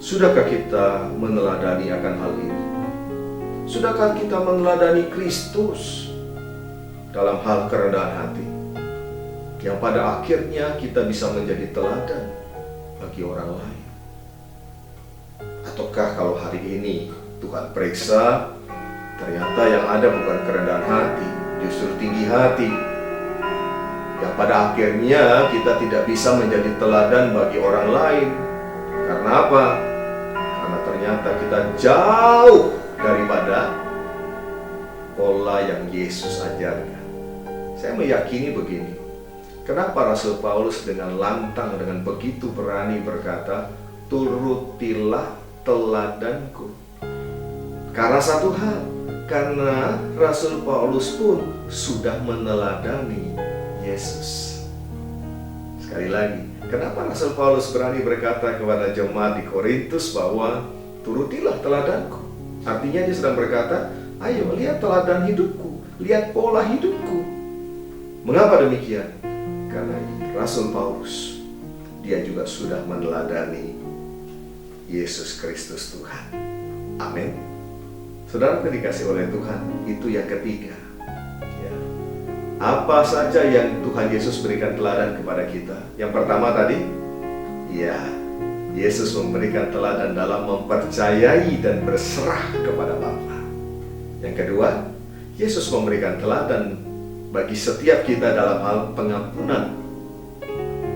Sudahkah kita meneladani akan hal ini? Sudahkah kita meneladani Kristus dalam hal kerendahan hati? Yang pada akhirnya kita bisa menjadi teladan bagi orang lain. Ataukah kalau hari ini Tuhan periksa, ternyata yang ada bukan kerendahan hati, justru tinggi hati, yang pada akhirnya kita tidak bisa menjadi teladan bagi orang lain. Karena apa? Karena ternyata kita jauh daripada pola yang Yesus ajarkan. Saya meyakini begini, kenapa Rasul Paulus dengan lantang, dengan begitu berani berkata, turutilah teladanku. Karena satu hal, karena Rasul Paulus pun sudah meneladani Yesus. Sekali lagi, kenapa Rasul Paulus berani berkata kepada jemaat di Korintus bahwa turutilah teladanku? Artinya dia sedang berkata, ayo lihat teladan hidupku, lihat pola hidupku. Mengapa demikian? Karena Rasul Paulus, dia juga sudah meneladani Yesus Kristus Tuhan. Amin. Saudara dikasih oleh Tuhan, itu yang ketiga ya. Apa saja yang Tuhan Yesus berikan teladan kepada kita? Yang pertama tadi, ya, Yesus memberikan teladan dalam mempercayai dan berserah kepada Bapa. Yang kedua, Yesus memberikan teladan bagi setiap kita dalam hal pengampunan.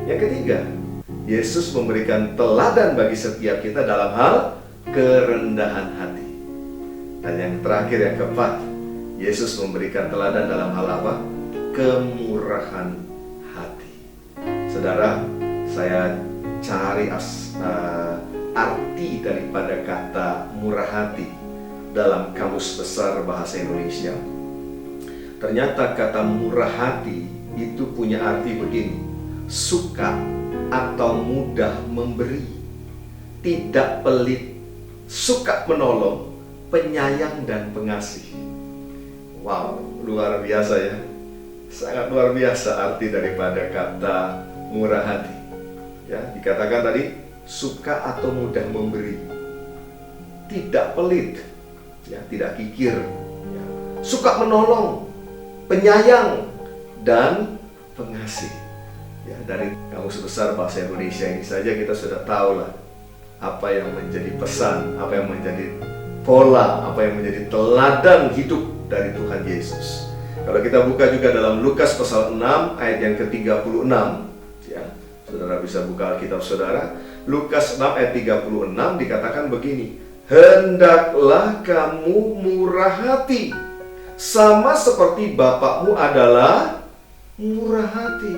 Yang ketiga, Yesus memberikan teladan bagi setiap kita dalam hal kerendahan hati. Dan yang terakhir, yang keempat, Yesus memberikan teladan dalam hal apa? Kemurahan hati. Saudara, saya cari arti daripada kata murah hati dalam Kamus Besar Bahasa Indonesia. Ternyata kata murah hati itu punya arti begini: suka atau mudah memberi, tidak pelit, suka menolong, penyayang dan pengasih. Wow, luar biasa ya. Sangat luar biasa arti daripada kata murah hati. Ya, dikatakan tadi suka atau mudah memberi, tidak pelit, ya, tidak kikir, ya, suka menolong, penyayang, dan pengasih. Ya, dari Kamus Besar Bahasa Indonesia ini saja kita sudah tahu lah apa yang menjadi pesan, apa yang menjadi pola, apa yang menjadi teladan hidup dari Tuhan Yesus. Kalau kita buka juga dalam Lukas pasal 6 ayat yang ke-36, ya, saudara bisa buka Alkitab saudara. Lukas 6 ayat 36 dikatakan begini, hendaklah kamu murah hati, sama seperti Bapakmu adalah murah hati.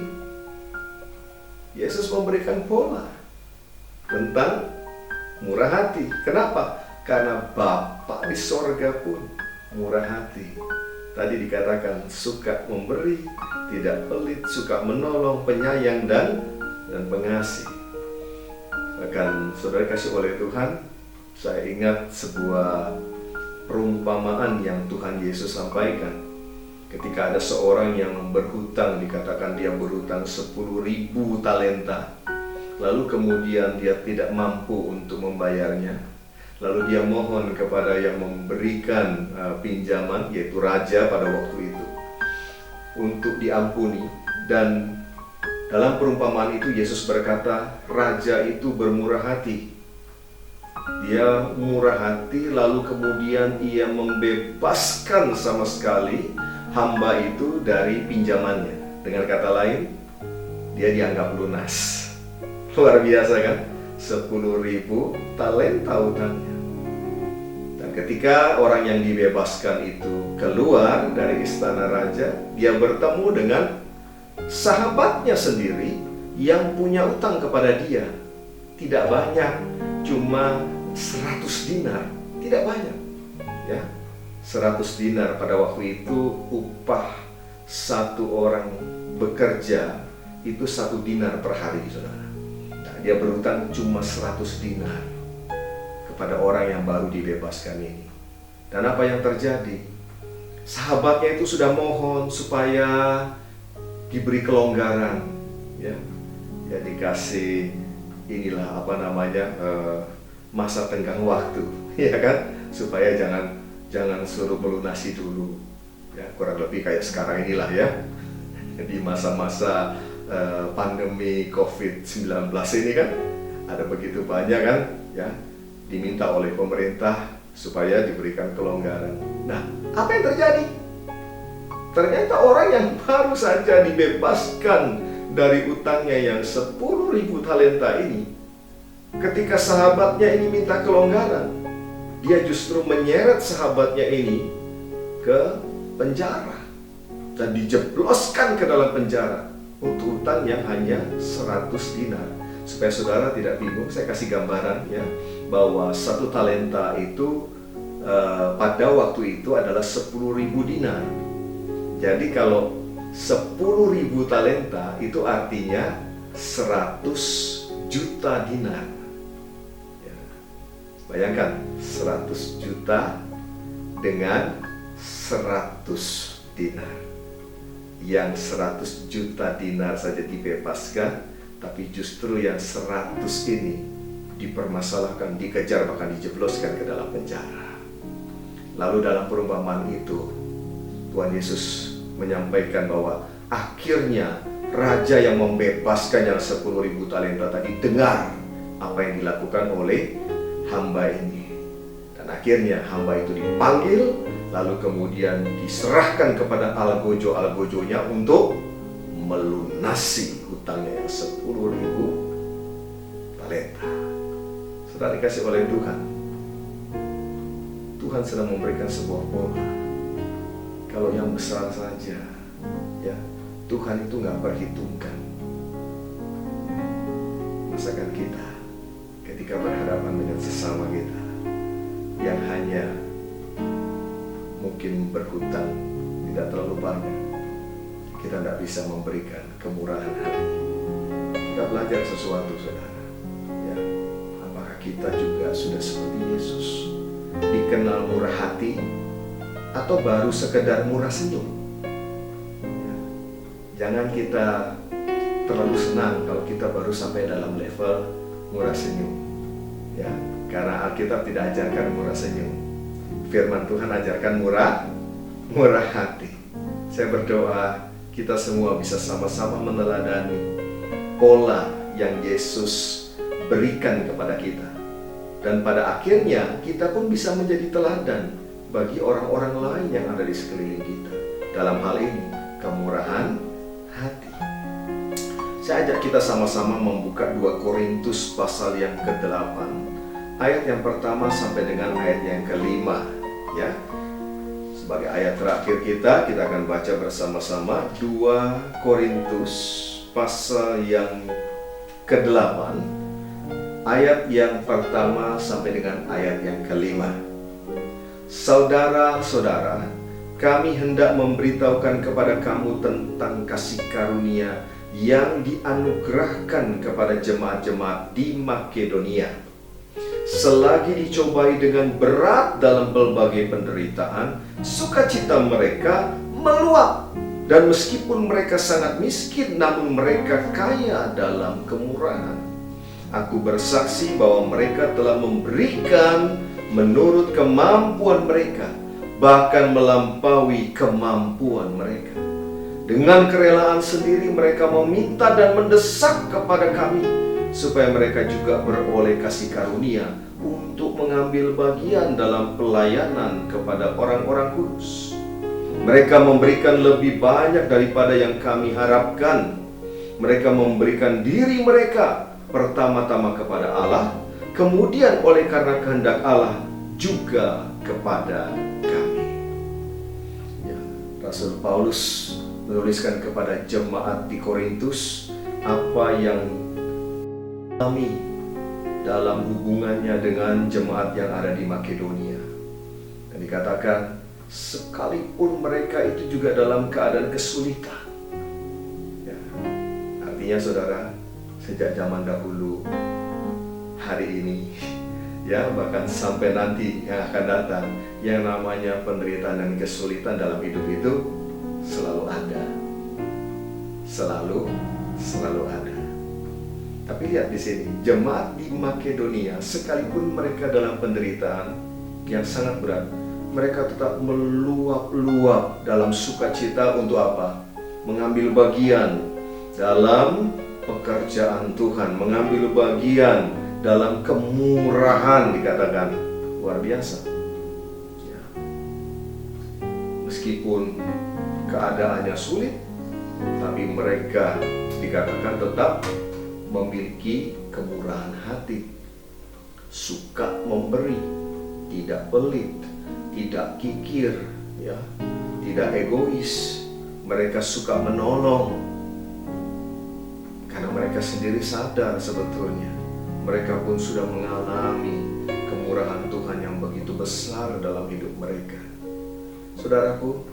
Yesus memberikan pola tentang murah hati. Kenapa? Karena Bapa di sorga pun murah hati. Tadi dikatakan suka memberi, tidak pelit, suka menolong, penyayang, dan pengasih. Bahkan saudara kasih oleh Tuhan, saya ingat sebuah perumpamaan yang Tuhan Yesus sampaikan. Ketika ada seorang yang berhutang, dikatakan dia berhutang 10.000 talenta. Lalu kemudian dia tidak mampu untuk membayarnya. Lalu dia mohon kepada yang memberikan pinjaman, yaitu raja pada waktu itu, untuk diampuni. Dan dalam perumpamaan itu Yesus berkata, raja itu bermurah hati. Dia murah hati, lalu kemudian ia membebaskan sama sekali hamba itu dari pinjamannya. Dengan kata lain, dia dianggap lunas. Luar biasa kan? 10.000 talenta hutangnya. Dan ketika orang yang dibebaskan itu keluar dari istana raja, dia bertemu dengan sahabatnya sendiri yang punya utang kepada dia. Tidak banyak, cuma 100 dinar. Tidak banyak, ya. 100 dinar pada waktu itu upah satu orang bekerja itu 1 dinar per hari, saudara. Nah, dia berutang cuma 100 dinar kepada orang yang baru dibebaskan ini. Dan apa yang terjadi? Sahabatnya itu sudah mohon supaya diberi kelonggaran, ya dikasih inilah apa namanya masa tenggang waktu, ya kan, supaya jangan suruh melunasi dulu, ya kurang lebih kayak sekarang inilah ya, di masa-masa pandemi COVID-19 ini kan ada begitu banyak kan, ya diminta oleh pemerintah supaya diberikan kelonggaran. Nah, apa yang terjadi? Ternyata orang yang baru saja dibebaskan dari utangnya yang 10.000 talenta ini, ketika sahabatnya ini minta kelonggaran, dia justru menyeret sahabatnya ini ke penjara dan dijebloskan ke dalam penjara untuk utang yang hanya 100 dinar. Supaya saudara tidak bingung, saya kasih gambaran ya, bahwa 1 talenta itu pada waktu itu adalah 10.000 dinar. Jadi kalau 10.000 talenta itu artinya 100 juta dinar. Ya. Bayangkan 100 juta dengan 100 dinar. Yang 100 juta dinar saja dibebaskan, tapi justru yang 100 ini dipermasalahkan, dikejar, bahkan dijebloskan ke dalam penjara. Lalu dalam perumpamaan itu Tuhan Yesus menyampaikan bahwa akhirnya raja yang membebaskan yang 10.000 talenta tadi dengar apa yang dilakukan oleh hamba ini. Dan akhirnya hamba itu dipanggil, lalu kemudian diserahkan kepada algojo-algojonya untuk melunasi hutangnya yang 10.000 talenta. Saudara dikasih oleh Tuhan, Tuhan sedang memberikan sebuah pola. Kalau yang besar saja, ya Tuhan itu nggak perhitungkan. Masakan kita ketika berhadapan dengan sesama kita yang hanya mungkin berhutang tidak terlalu banyak, kita tidak bisa memberikan kemurahan hati. Kita belajar sesuatu, saudara. Ya, apakah kita juga sudah seperti Yesus, dikenal murah hati, atau baru sekedar murah senyum? Ya. Jangan kita terlalu senang kalau kita baru sampai dalam level murah senyum. Ya, karena Alkitab tidak ajarkan murah senyum. Firman Tuhan ajarkan murah murah hati. Saya berdoa kita semua bisa sama-sama meneladani pola yang Yesus berikan kepada kita. Dan pada akhirnya kita pun bisa menjadi teladan bagi orang-orang lain yang ada di sekeliling kita. Dalam hal ini, kemurahan hati. Saya ajak kita sama-sama membuka 2 Korintus pasal yang ke-8, ayat yang pertama sampai dengan ayat yang ke-5, ya. Sebagai ayat terakhir kita akan baca bersama-sama 2 Korintus pasal yang ke-8, ayat yang pertama sampai dengan ayat yang ke-5. Saudara-saudara, kami hendak memberitahukan kepada kamu tentang kasih karunia yang dianugerahkan kepada jemaat-jemaat di Makedonia. Selagi dicobai dengan berat dalam berbagai penderitaan, sukacita mereka meluap. Dan meskipun mereka sangat miskin, namun mereka kaya dalam kemurahan. Aku bersaksi bahwa mereka telah memberikan menurut kemampuan mereka, bahkan melampaui kemampuan mereka. Dengan kerelaan sendiri mereka meminta dan mendesak kepada kami, supaya mereka juga beroleh kasih karunia untuk mengambil bagian dalam pelayanan kepada orang-orang kudus. Mereka memberikan lebih banyak daripada yang kami harapkan. Mereka memberikan diri mereka pertama-tama kepada Allah, kemudian oleh karena kehendak Allah juga kepada kami. Ya, Rasul Paulus menuliskan kepada jemaat di Korintus apa yang kami dalam hubungannya dengan jemaat yang ada di Makedonia. Dan dikatakan sekalipun mereka itu juga dalam keadaan kesulitan. Ya, artinya saudara, sejak zaman dahulu, hari ini, ya bahkan sampai nanti yang akan datang, yang namanya penderitaan dan kesulitan dalam hidup itu selalu ada. Selalu ada. Tapi lihat di sini, jemaat di Makedonia, sekalipun mereka dalam penderitaan yang sangat berat, mereka tetap meluap-luap dalam sukacita untuk apa? Mengambil bagian dalam pekerjaan Tuhan, mengambil bagian dalam kemurahan, dikatakan luar biasa. Ya. Meskipun keadaannya sulit, tapi mereka dikatakan tetap memiliki kemurahan hati, suka memberi, tidak pelit, tidak kikir, ya, tidak egois. Mereka suka menolong karena mereka sendiri sadar sebetulnya mereka pun sudah mengalami kemurahan Tuhan yang begitu besar dalam hidup mereka. Saudaraku,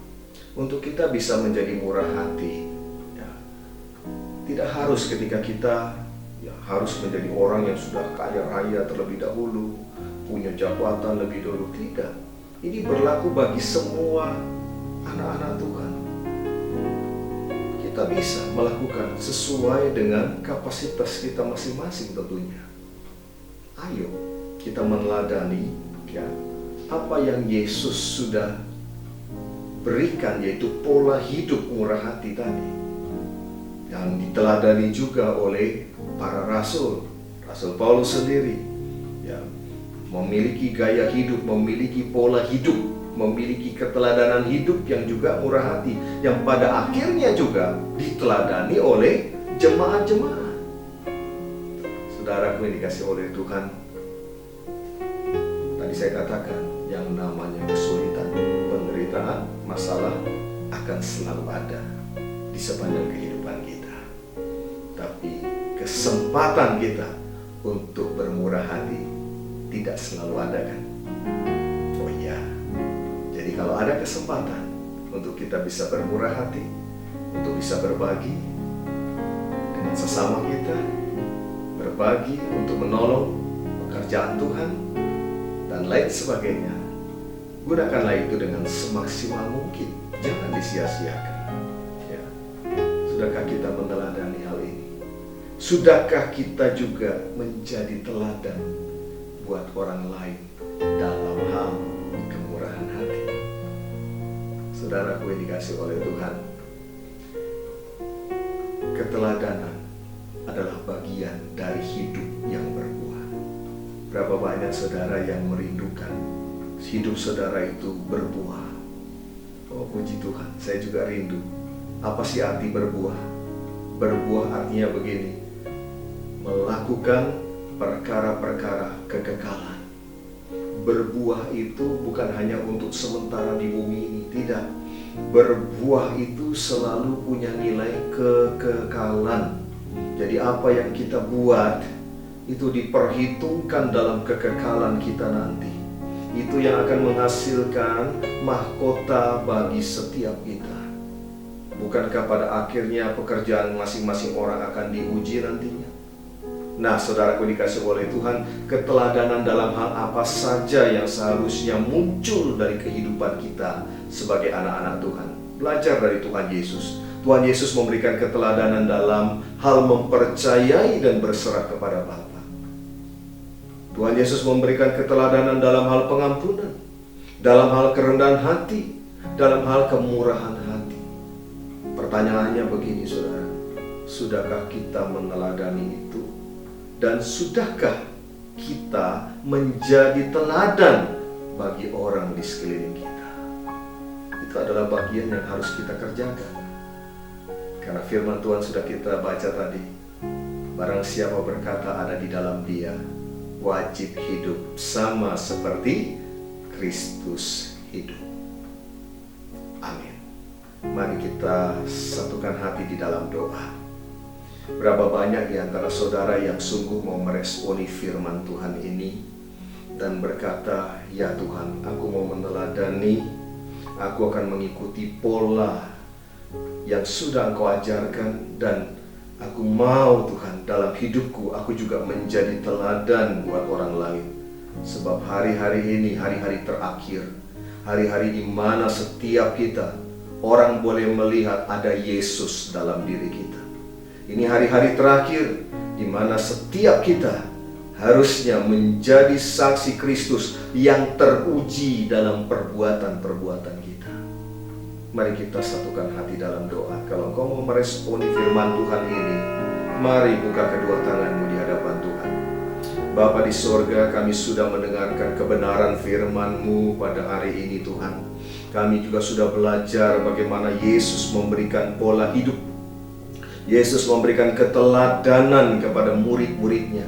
untuk kita bisa menjadi murah hati, ya, tidak harus ketika kita harus menjadi orang yang sudah kaya raya terlebih dahulu, punya jabatan lebih dulu. Tidak. Ini berlaku bagi semua anak-anak Tuhan. Kita bisa melakukan sesuai dengan kapasitas kita masing-masing tentunya. Ayo kita meneladani, ya, apa yang Yesus sudah berikan, yaitu pola hidup murah hati tadi, yang diteladani juga oleh para rasul. Rasul Paulus sendiri, ya, memiliki gaya hidup, memiliki pola hidup, memiliki keteladanan hidup yang juga murah hati, yang pada akhirnya juga diteladani oleh jemaat-jemaat. Saudaraku yang dikasih oleh Tuhan, tadi saya katakan yang namanya kesulitan, penderitaan, masalah akan selalu ada di sepanjang kehidupan kita. Tapi kesempatan kita untuk bermurah hati tidak selalu ada, kan? Oh iya. Jadi kalau ada kesempatan untuk kita bisa bermurah hati, untuk bisa berbagi dengan sesama kita, berbagi untuk menolong pekerjaan Tuhan dan lain sebagainya, gunakanlah itu dengan semaksimal mungkin. Jangan disia-siakan, ya. Sudahkah kita meneladani hal ini? Sudahkah kita juga menjadi teladan buat orang lain dalam hal kemurahan hati? Saudaraku yang dikasihi oleh Tuhan, keteladanan adalah bagian dari hidup yang berbuah. Berapa banyak saudara yang merindukan hidup saudara itu berbuah. Oh puji Tuhan, saya juga rindu. Apa sih arti berbuah? Berbuah artinya begini, melakukan perkara-perkara kekekalan. Berbuah itu bukan hanya untuk sementara di bumi ini, tidak. Berbuah itu selalu punya nilai kekekalan. Jadi apa yang kita buat itu diperhitungkan dalam kekekalan kita nanti. Itu yang akan menghasilkan mahkota bagi setiap kita. Bukankah pada akhirnya pekerjaan masing-masing orang akan diuji nantinya? Nah, saudaraku dikasih oleh Tuhan, keteladanan dalam hal apa saja yang seharusnya muncul dari kehidupan kita sebagai anak-anak Tuhan. Belajar dari Tuhan Yesus. Tuhan Yesus memberikan keteladanan dalam hal mempercayai dan berserah kepada Bapa. Tuhan Yesus memberikan keteladanan dalam hal pengampunan, dalam hal kerendahan hati, dalam hal kemurahan hati. Pertanyaannya begini, saudara, sudahkah kita meneladani itu? Dan sudahkah kita menjadi teladan bagi orang di sekeliling kita? Itu adalah bagian yang harus kita kerjakan. Karena firman Tuhan sudah kita baca tadi, barang siapa berkata ada di dalam dia, wajib hidup sama seperti Kristus hidup. Amin. Mari kita satukan hati di dalam doa. Berapa banyak di antara saudara yang sungguh mau meresponi firman Tuhan ini dan berkata, ya Tuhan, aku mau meneladani, aku akan mengikuti pola yang sudah Engkau ajarkan, dan aku mau Tuhan dalam hidupku aku juga menjadi teladan buat orang lain. Sebab hari-hari ini hari-hari terakhir, hari-hari di mana setiap kita orang boleh melihat ada Yesus dalam diri kita. Ini hari-hari terakhir di mana setiap kita harusnya menjadi saksi Kristus yang teruji dalam perbuatan-perbuatan kita. Mari kita satukan hati dalam doa. Kalau engkau mau meresponi firman Tuhan ini, mari buka kedua tanganmu di hadapan Tuhan. Bapa di sorga, kami sudah mendengarkan kebenaran firman-Mu pada hari ini Tuhan. Kami juga sudah belajar bagaimana Yesus memberikan pola hidup. Yesus memberikan keteladanan kepada murid-muridnya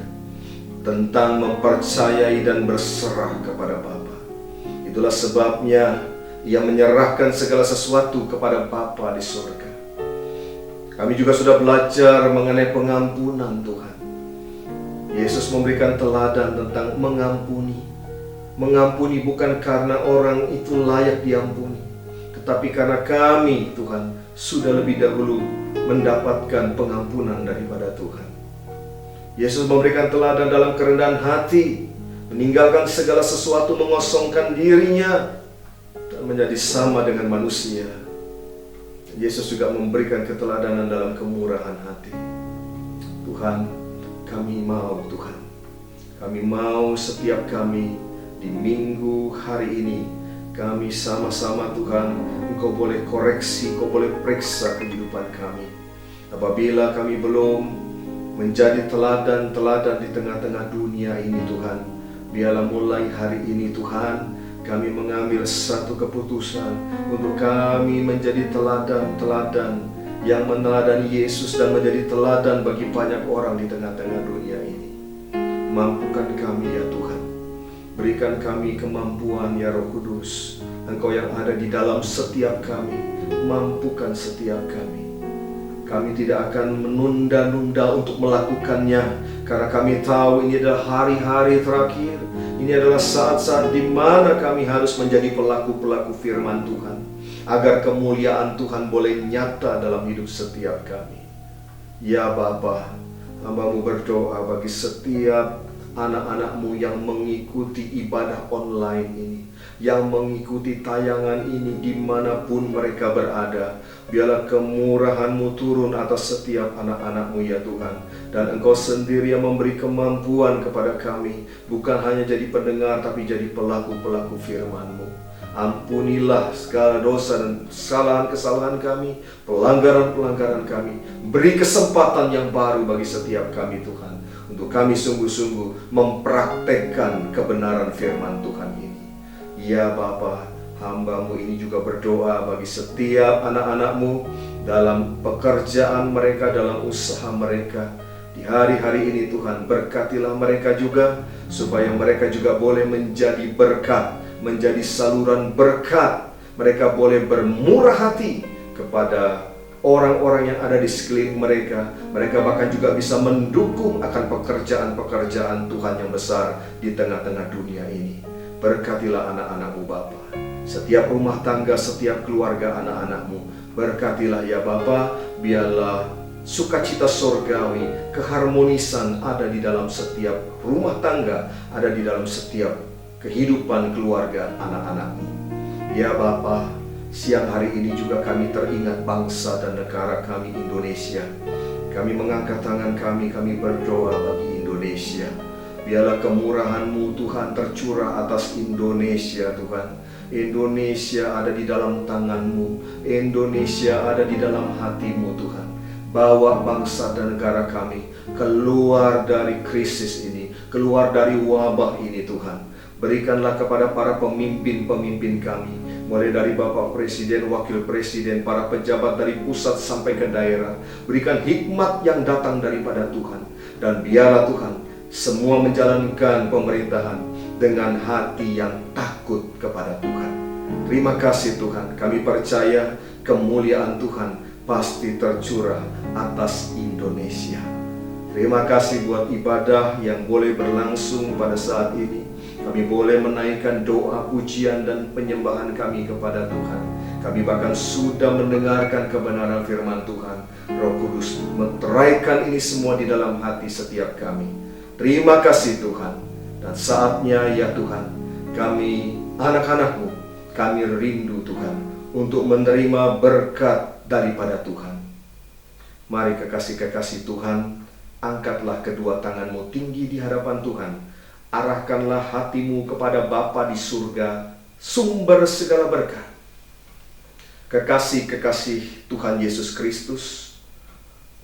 tentang mempercayai dan berserah kepada Bapa. Itulah sebabnya Ia menyerahkan segala sesuatu kepada Bapa di surga. Kami juga sudah belajar mengenai pengampunan Tuhan. Yesus memberikan teladan tentang mengampuni. Mengampuni bukan karena orang itu layak diampuni, tetapi karena kami Tuhan sudah lebih dahulu mendapatkan pengampunan daripada Tuhan. Yesus memberikan teladan dalam kerendahan hati, meninggalkan segala sesuatu, mengosongkan dirinya dan menjadi sama dengan manusia. Yesus juga memberikan keteladanan dalam kemurahan hati. Tuhan, kami mau Tuhan, kami mau setiap kami di minggu hari ini, kami sama-sama Tuhan, Engkau boleh koreksi, Engkau boleh periksa kehidupan kami. Apabila kami belum menjadi teladan-teladan di tengah-tengah dunia ini Tuhan, biarlah mulai hari ini Tuhan, kami mengambil satu keputusan untuk kami menjadi teladan-teladan yang meneladani Yesus dan menjadi teladan bagi banyak orang di tengah-tengah dunia ini. Mampukan kami ya Tuhan, berikan kami kemampuan ya Roh Kudus, Engkau yang ada di dalam setiap kami, mampukan setiap kami. Kami tidak akan menunda-nunda untuk melakukannya, karena kami tahu ini adalah hari-hari terakhir. Ini adalah saat-saat di mana kami harus menjadi pelaku-pelaku firman Tuhan, agar kemuliaan Tuhan boleh nyata dalam hidup setiap kami. Ya Bapa, hamba-Mu berdoa bagi setiap anak-anak-Mu yang mengikuti ibadah online ini, yang mengikuti tayangan ini dimanapun mereka berada. Biarlah kemurahan-Mu turun atas setiap anak-anak-Mu ya Tuhan. Dan Engkau sendiri yang memberi kemampuan kepada kami, bukan hanya jadi pendengar tapi jadi pelaku-pelaku firman-Mu. Ampunilah segala dosa dan kesalahan-kesalahan kami, pelanggaran-pelanggaran kami. Beri kesempatan yang baru bagi setiap kami Tuhan, untuk kami sungguh-sungguh mempraktekkan kebenaran firman Tuhan ini. Ya Bapa, hamba-Mu ini juga berdoa bagi setiap anak-anak-Mu dalam pekerjaan mereka, dalam usaha mereka. Di hari-hari ini Tuhan, berkatilah mereka juga, supaya mereka juga boleh menjadi berkat, menjadi saluran berkat. Mereka boleh bermurah hati kepada orang-orang yang ada di sekeliling mereka. Mereka bahkan juga bisa mendukung akan pekerjaan-pekerjaan Tuhan yang besar di tengah-tengah dunia ini. Berkatilah anak-anak-Mu Bapa, setiap rumah tangga, setiap keluarga anak-anak-Mu. Berkatilah ya Bapa, biarlah sukacita surgawi, keharmonisan ada di dalam setiap rumah tangga, ada di dalam setiap kehidupan keluarga anak-anak-Mu. Ya Bapa, siang hari ini juga kami teringat bangsa dan negara kami Indonesia. Kami mengangkat tangan kami berdoa bagi Indonesia. Biarlah kemurahan-Mu Tuhan tercurah atas Indonesia Tuhan. Indonesia ada di dalam tangan-Mu, Indonesia ada di dalam hati-Mu Tuhan. Bawa bangsa dan negara kami keluar dari krisis ini, keluar dari wabah ini Tuhan. Berikanlah kepada para pemimpin-pemimpin kami, mulai dari Bapak Presiden, Wakil Presiden, para pejabat dari pusat sampai ke daerah. Berikan hikmat yang datang daripada Tuhan. Dan biarlah Tuhan, semua menjalankan pemerintahan dengan hati yang takut kepada Tuhan. Terima kasih Tuhan, kami percaya kemuliaan Tuhan pasti tercurah atas Indonesia. Terima kasih buat ibadah yang boleh berlangsung pada saat ini. Kami boleh menaikkan doa, pujian, dan penyembahan kami kepada Tuhan. Kami bahkan sudah mendengarkan kebenaran firman Tuhan. Roh Kudus meteraikan ini semua di dalam hati setiap kami. Terima kasih Tuhan. Dan saatnya ya Tuhan, kami anak-anak-Mu, kami rindu Tuhan untuk menerima berkat daripada Tuhan. Mari kekasih-kekasih Tuhan, angkatlah kedua tanganmu tinggi di hadapan Tuhan. Arahkanlah hatimu kepada Bapa di surga, sumber segala berkat. Kekasih-kekasih Tuhan Yesus Kristus,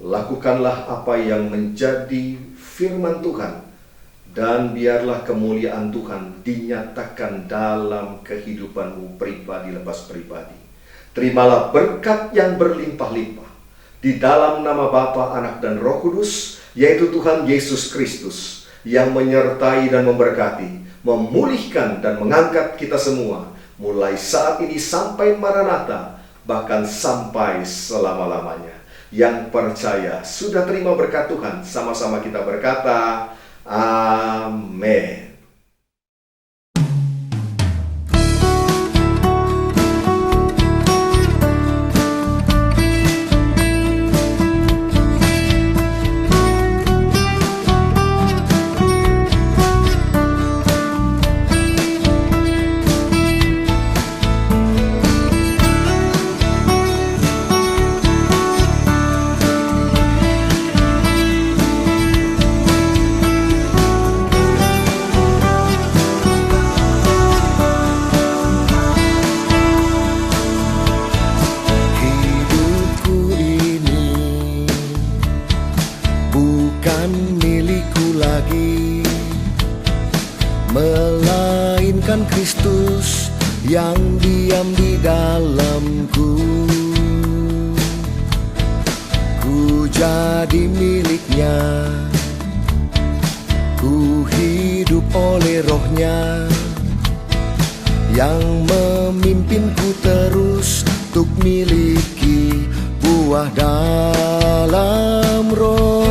lakukanlah apa yang menjadi firman Tuhan, dan biarlah kemuliaan Tuhan dinyatakan dalam kehidupanmu pribadi lepas pribadi. Terimalah berkat yang berlimpah-limpah di dalam nama Bapa, Anak, dan Roh Kudus, yaitu Tuhan Yesus Kristus, yang menyertai dan memberkati, memulihkan dan mengangkat kita semua, mulai saat ini sampai Maranatha, bahkan sampai selama-lamanya. Yang percaya sudah terima berkat Tuhan, sama-sama kita berkata, amin. Melainkan Kristus yang diam di dalamku. Ku jadi miliknya, ku hidup oleh Roh-Nya yang memimpinku terus untuk miliki buah dalam Roh.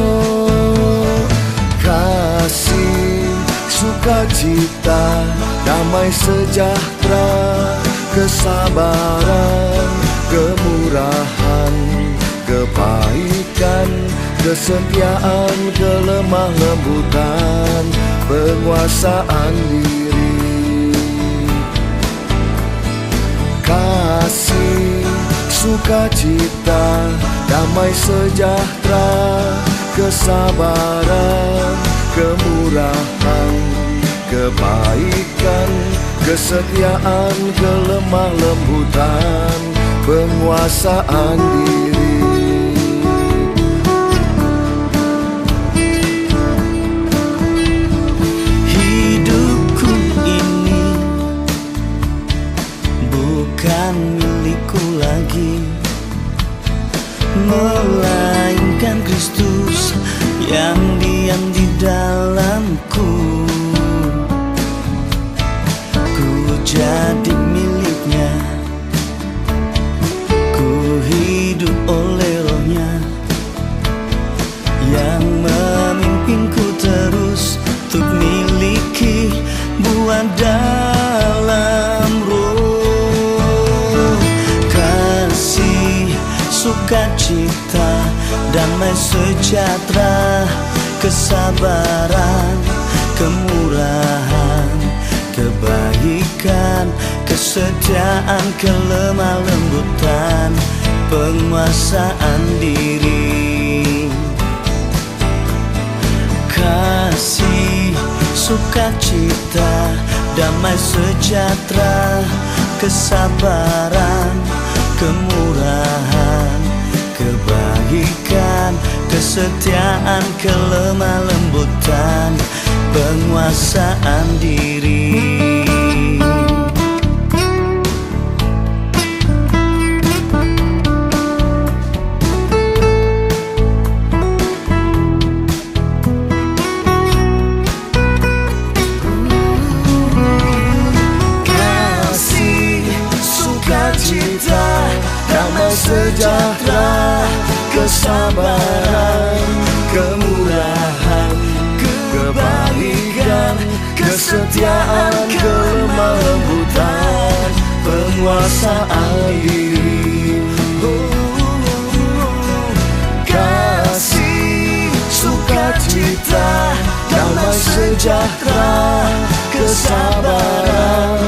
Kasih, sukacita, damai sejahtera, kesabaran, kemurahan, kebaikan, kesetiaan, kelemah lembutan, penguasaan diri. Kasih, sukacita, damai sejahtera, kesabaran, kemurahan, kebaikan, kesetiaan, kelemah lembutan, penguasaan diri. Hidupku ini bukan milikku lagi, melainkan Kristus yang diam di dalamku. Ku jadi miliknya, ku hidup oleh Roh-Nya yang memimpinku terus untuk miliki buah dalam Roh. Kasih, sukacita, damai sejahtera, kesabaran, kemurahan, kebaikan, kesetiaan, kelemah lembutan, penguasaan diri. Kasih, sukacita, damai sejahtera, kesabaran, kemurahan, kebaikan, kesetiaan, kelemah lembutan, penguasaan diri. Sukacita, damai sejahtera, kesabaran, kemurahan, kebaikan, kesetiaan, kelemah lembutan, penguasaan diri. Kasih, sukacita, damai sejahtera, kesabaran,